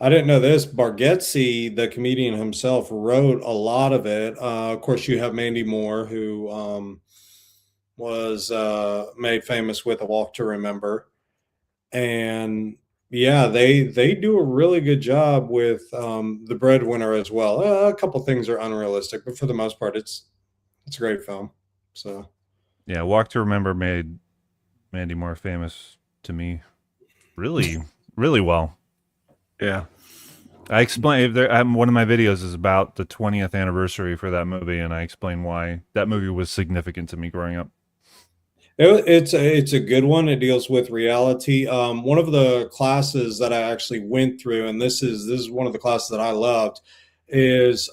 I didn't know this. Bargatze, the comedian himself, wrote a lot of it. Of course, you have Mandy Moore, who was made famous with A Walk to Remember, and yeah, they do a really good job with The Breadwinner as well. A couple things are unrealistic, but for the most part, it's a great film. So Yeah, Walk to Remember made Mandy Moore famous to me really, really well. Yeah. I explain one of my videos is about the 20th anniversary for that movie, and I explain why that movie was significant to me growing up. it's a good one. It deals with reality. One of the classes that I actually went through, and this is one of the classes that I loved, is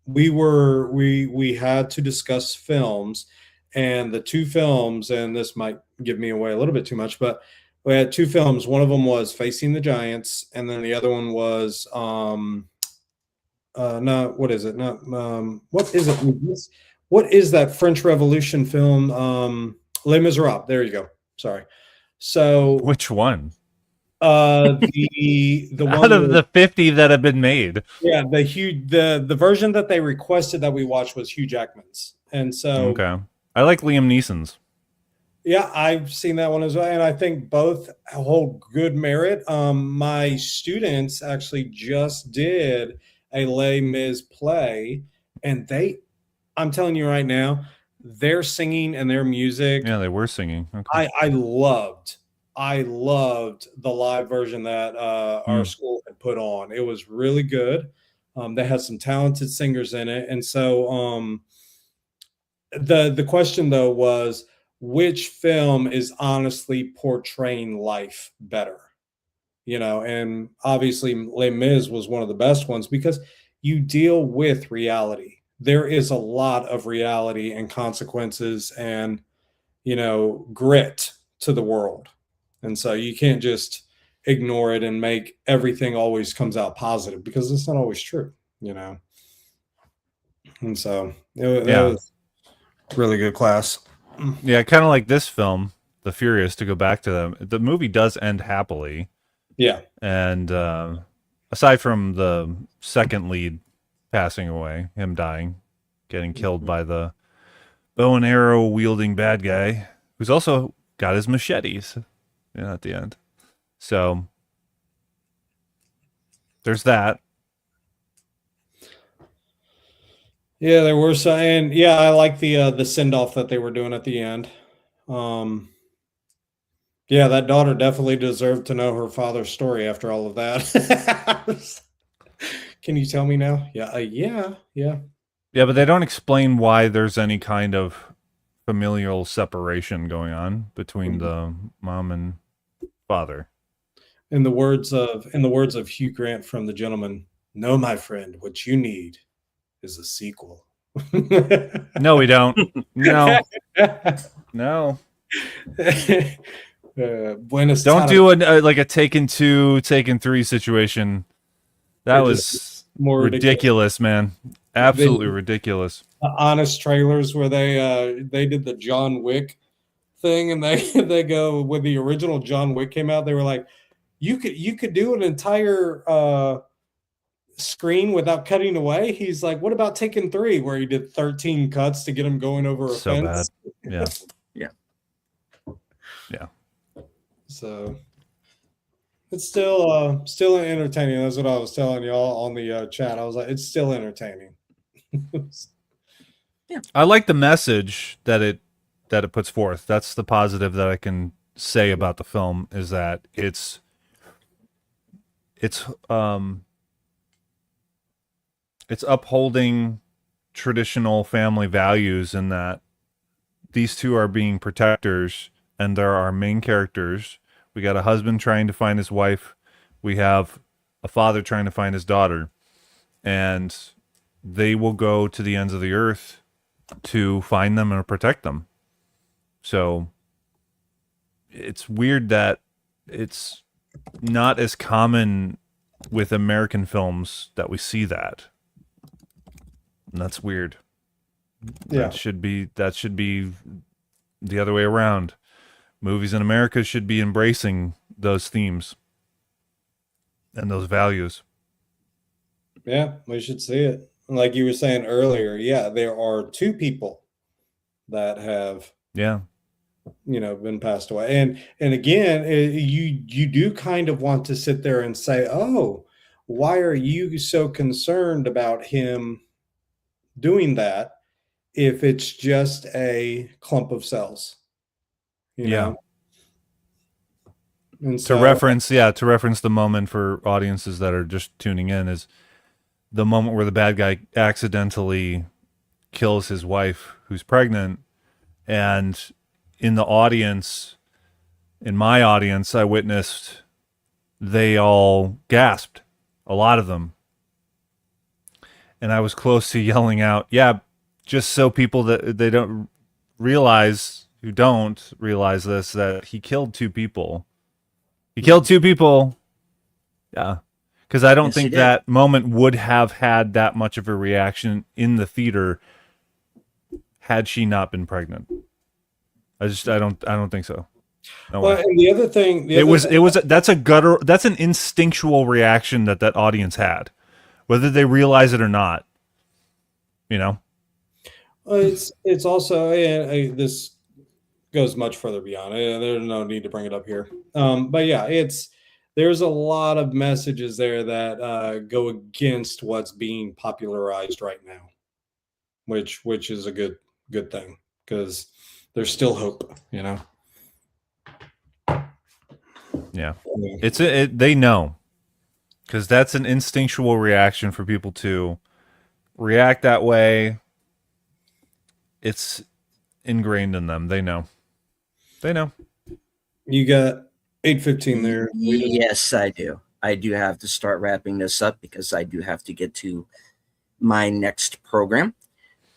we had to discuss films, and the two films, and this might give me away a little bit too much, but we had two films. One of them was Facing the Giants, and then the other one was not what is it? Not what is it? What is that French Revolution film? Les Miserables. There you go. Sorry. So Which one? the Out one of with, the 50 that have been made. yeah, the version that they requested that we watch was Hugh Jackman's, and so Okay. I like Liam Neeson's. yeah, I've seen that one as well, and I think both hold good merit. My students actually just did a Les Mis play, and I'm telling you right now, their singing and their music, Yeah, they were singing. Okay. I loved. I loved the live version that our school had put on. It was really good. They had some talented singers in it, and so the question though was, which film is honestly portraying life better? And obviously Les Mis was one of the best ones because you deal with reality. There is a lot of reality and consequences and, grit to the world. And so you can't just ignore it and make everything always comes out positive because it's not always true. And so it was a really good class. Yeah, kind of like this film, The Furious, to go back to them. The movie does end happily. Yeah. And aside from the second lead passing away, him dying, getting killed by the bow and arrow wielding bad guy, who's also got his machetes at the end. So there's that. Yeah, there were some, and yeah, I like the send off that they were doing at the end. Yeah, that daughter definitely deserved to know her father's story after all of that. Can you tell me now? Yeah, yeah. Yeah, but they don't explain why there's any kind of familial separation going on between the mom and father. In the words of Hugh Grant from The Gentleman, no, my friend, what you need is a sequel. No, we don't. No. No. Buenos Don't tardes. do like a Taken 2, Taken 3 situation. That They're was just more ridiculous, man. Absolutely ridiculous. Honest trailers where they did the John Wick thing, and they go, when the original John Wick came out, they were like, you could do an entire screen without cutting away. He's like, what about Taken 3, where he did 13 cuts to get him going over a So fence? bad. Yeah. Yeah. So it's still entertaining. That's what I was telling y'all on the chat. I was like, it's still entertaining. I like the message that it puts forth. That's the positive that I can say about the film, is that it's upholding traditional family values, in that these two are being protectors, and there are main characters. We got a husband trying to find his wife. We have a father trying to find his daughter, and they will go to the ends of the earth to find them and protect them. So it's weird that it's not as common with American films that we see that. And that's weird. Yeah. That should be the other way around. Movies in America should be embracing those themes and those values. Yeah, we should see it. Like you were saying earlier, yeah, there are two people that have, Yeah. been passed away. And again, you do kind of want to sit there and say, "Oh, why are you so concerned about him doing that if it's just a clump of cells?" You Yeah. know? And To so, reference the moment for audiences that are just tuning in, is the moment where the bad guy accidentally kills his wife who's pregnant, and in the audience, in my audience, I witnessed they all gasped, a lot of them. And I was close to yelling out, "Yeah, just so people that they don't realize, who don't realize this, that he killed two people. He killed two people." Yeah. Because I don't Yes, he think did. that moment would have had that much of a reaction in the theater had she not been pregnant. I don't think so. No well, way. and the other thing, That's an instinctual reaction that audience had, whether they realize it or not. it's also, this goes much further beyond. There's no need to bring it up here. But yeah, there's a lot of messages there that go against what's being popularized right now, which is a good thing, because there's still hope. Yeah. Yeah. They know, because that's an instinctual reaction for people to react that way. It's ingrained in them. They know. You got 8:15 there. Yes, I do. I do have to start wrapping this up because I do have to get to my next program,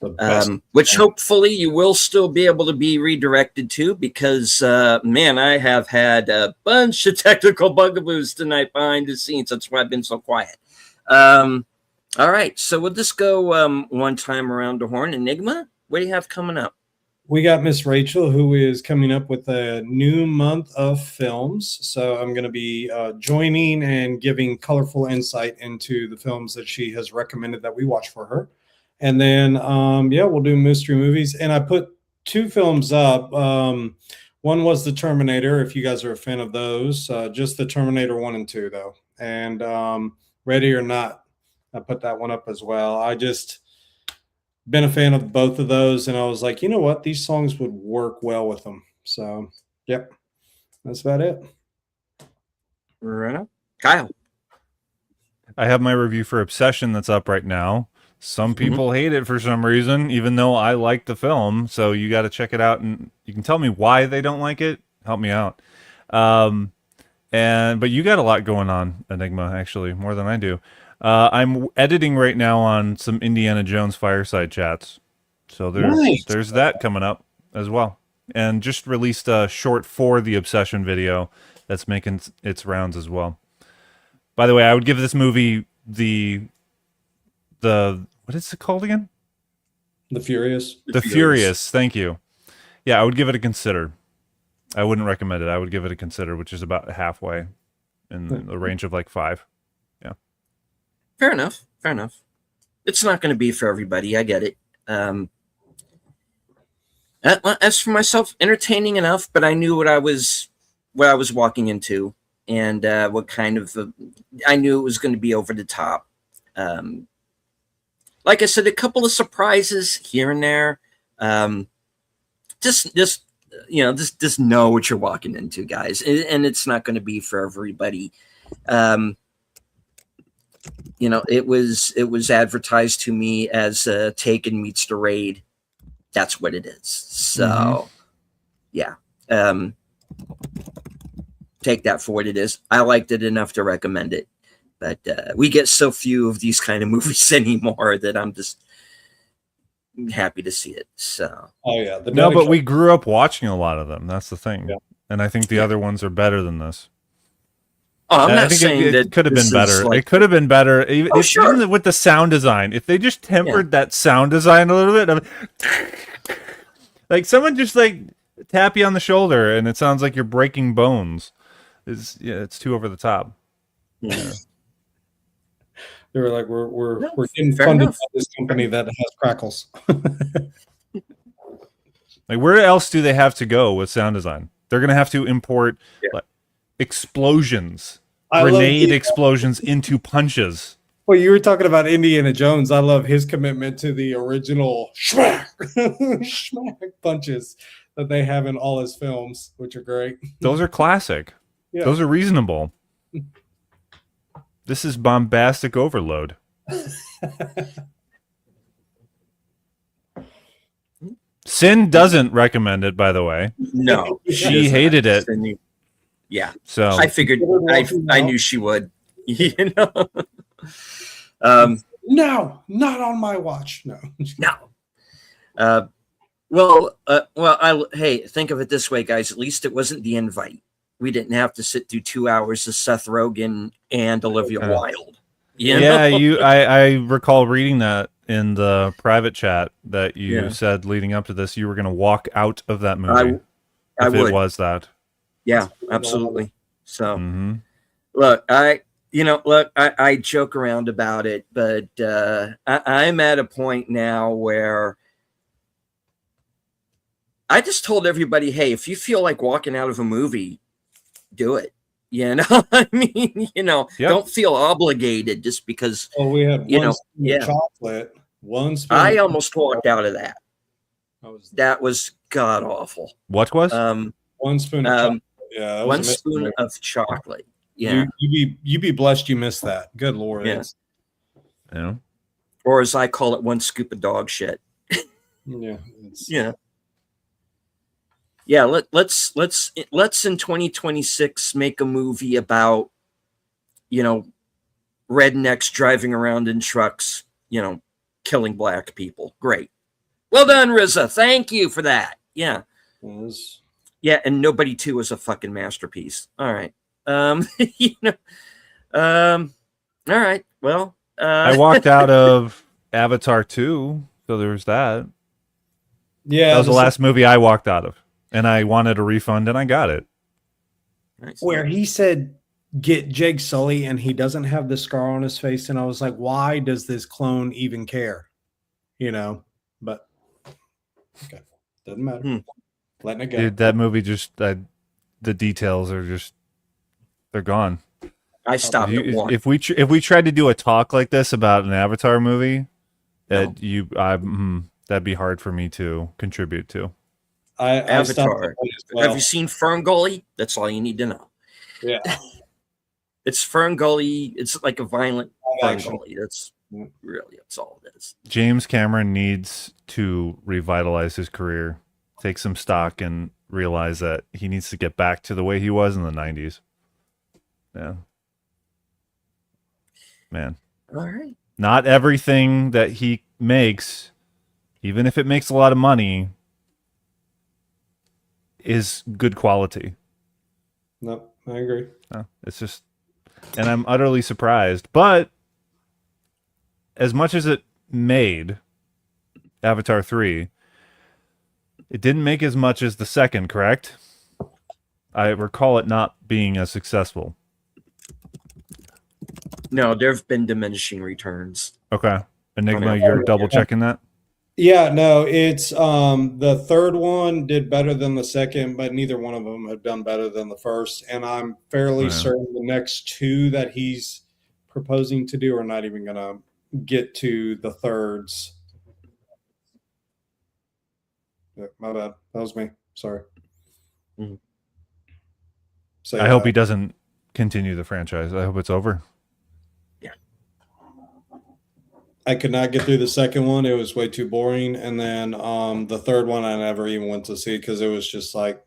The best. which hopefully you will still be able to be redirected to, because, man, I have had a bunch of technical bugaboos tonight behind the scenes. That's why I've been so quiet. All right, so we'll just go one time around the horn. Enigma, what do you have coming up? We got Miss Rachel, who is coming up with a new month of films. So I'm going to be joining and giving colorful insight into the films that she has recommended that we watch for her. And then, we'll do mystery movies. And I put two films up. One was The Terminator, if you guys are a fan of those. Just The Terminator 1 and 2, though. And Ready or Not, I put that one up as well. I just been a fan of both of those, and I was like, you know what, these songs would work well with them. So, yep, that's about it. Right on. Kyle. I have my review for Obsession that's up right now. Some people hate it for some reason, even though I like the film. So you got to check it out, and you can tell me why they don't like it. Help me out. But you got a lot going on, Enigma, actually, more than I do. I'm editing right now on some Indiana Jones fireside chats. So there's that coming up as well. And just released a short for the Obsession video that's making its rounds as well. By the way, I would give this movie the what is it called again? The Furious. The Furious. Thank you. Yeah, I would give it a consider. I wouldn't recommend it. I would give it a consider, which is about halfway in the range of like 5. Yeah. Fair enough. It's not going to be for everybody. I get it. As for myself, entertaining enough, but I knew what I was walking into, and what kind of I knew it was going to be over the top. like I said, a couple of surprises here and there. Just just know what you're walking into, guys, and it's not going to be for everybody. It was advertised to me as Taken meets the Raid. That's what it is. So, yeah. Take that for what it is. I liked it enough to recommend it, but we get so few of these kind of movies anymore that I'm just happy to see it. So, Oh yeah, No, but we grew up watching a lot of them. That's the thing. Yeah. And I think the other ones are better than this. I'm I not think saying it that could have been this is better. like- It could have been better. Even, Sure. even with the sound design. If they just tempered that sound design a little bit, like someone just like tap you on the shoulder and it sounds like you're breaking bones. It's too over the top. Yeah. They were like, we're No, getting fair funded enough. by this company that has crackles. Like, where else do they have to go with sound design? They're gonna have to import like, explosions, grenade explosions into punches. Well, you were talking about Indiana Jones. I love his commitment to the original schmack, schmack punches that they have in all his films, which are great. Those are classic. Yeah. Those are reasonable. This is bombastic overload. Sin doesn't recommend it, by the way. No, She does hated not. it. Yeah, So I figured. I knew she would. You know. No, not on my watch. No. No. Hey, think of it this way, guys. At least it wasn't The Invite. We didn't have to sit through 2 hours of Seth Rogen and Olivia Wilde. You know? yeah, I recall reading that in the private chat that you Yeah. said leading up to this you were going to walk out of that movie I if would. it was that. Yeah, absolutely. So, Hmm. look, I joke around about it, but I'm at a point now where I just told everybody, hey, if you feel like walking out of a movie, do it. You know, I mean, Yep. don't feel obligated just because. Well, we had You one know, spoon yeah. of chocolate, one spoon. I almost walked out of that. was That was god awful. What was? one spoon of chocolate. Yeah, that was One a spoon mistake. of chocolate. Yeah, You be blessed you missed that. Good Lord. Yeah. It's- Yeah. or as I call it, one scoop of dog shit. Yeah. It's, Yeah. Yeah, let's in 2026 make a movie about rednecks driving around in trucks, killing black people. Great. Well done, RZA. Thank you for that. Yeah. it's- Yeah, and Nobody 2 is a fucking masterpiece. All right. All right. Well, I walked out of Avatar 2, so there was that. yeah. That was the this- last movie I walked out of. And I wanted a refund and I got it. nice. where he said get Jake Sully and he doesn't have the scar on his face, and I was like, why does this clone even care? But okay, doesn't matter. Hmm. Letting it go. Dude, that movie just the details are just they're gone. I stopped at one. If we tried to do a talk like this about an Avatar movie, No. that'd be hard for me to contribute to. I stopped Avatar. at one as well. Have you seen Fern Gully? That's all you need to know. Yeah. It's Fern Gully. It's like a violent Fern Action. Gully. That's all it is. James Cameron needs to revitalize his career, take some stock, and realize that he needs to get back to the way he was in the 90s. Yeah. Man. All right. Not everything that he makes, even if it makes a lot of money, is good quality. No, I agree. No, it's just, and I'm utterly surprised. But as much as it made Avatar 3, it didn't make as much as the second, correct? I recall it not being as successful. No, there have been diminishing returns. Okay. Enigma, Okay. you're double checking that? Yeah, no, it's the third one did better than the second, but neither one of them have done better than the first. And I'm fairly Yeah. certain the next two that he's proposing to do are not even gonna get to the thirds. Yeah, my bad. That was me. Sorry. Mhm. So I hope he doesn't continue the franchise. I hope it's over. I could not get through the second one. It was way too boring. And then the third one I never even went to see because it was just like,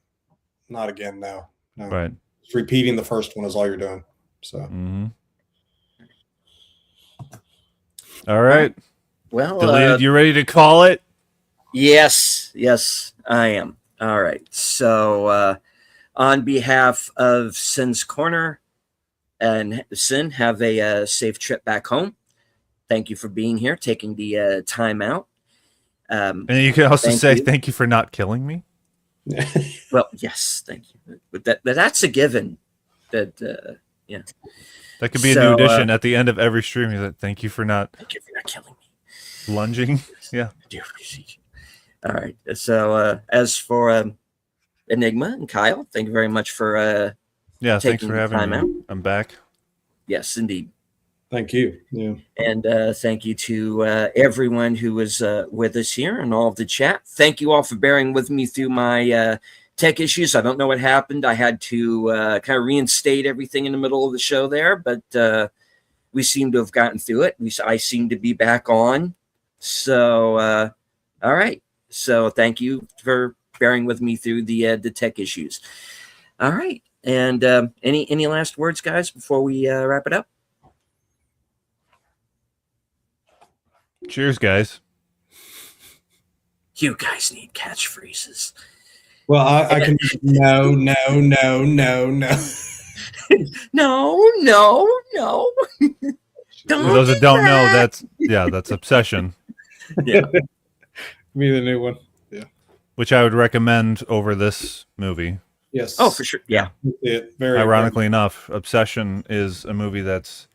not again now. No. Right. It's repeating the first one is all you're doing. So Mm-hmm. All right. Well, Deleted, you ready to call it? yes, I am. All right. So, on behalf of Sin's Corner and Sin, have a safe trip back home. Thank you for being here, taking the time out. And you can also say thank you for not killing me. Well, yes, thank you. But that's a given. That That could be a new addition at the end of every stream. He's like, thank you for not killing me. lunging. Yeah. I do appreciate you. All right. So, as for Enigma and Kyle, thank you very much for Thanks taking for the having time me. out. I'm back. Yes, indeed. Thank you. Yeah. And thank you to everyone who was with us here and all of the chat. Thank you all for bearing with me through my tech issues. I don't know what happened. I had to kind of reinstate everything in the middle of the show there, but we seem to have gotten through it. I seem to be back on. So, all right. So thank you for bearing with me through the tech issues. All right. And any last words, guys, before we wrap it up? Cheers, guys. You guys need catchphrases. Well, I can no. No. Don't For those do that don't know, that. that's Obsession, Yeah. Me the new one. which I would recommend over this movie. Yes. Oh, for sure. Yeah. It very Ironically enough, Obsession is a movie that's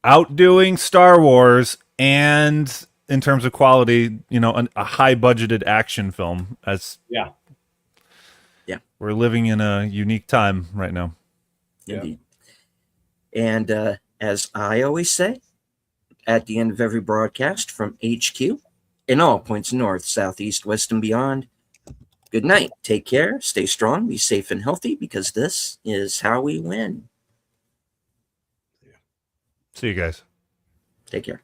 outdoing Star Wars and in terms of quality, a high budgeted action film. Yeah. We're living in a unique time right now. Indeed. And as I always say, at the end of every broadcast from HQ, in all points north, south, east, west, and beyond, good night. Take care. Stay strong. Be safe and healthy because this is how we win. See you guys. Take care.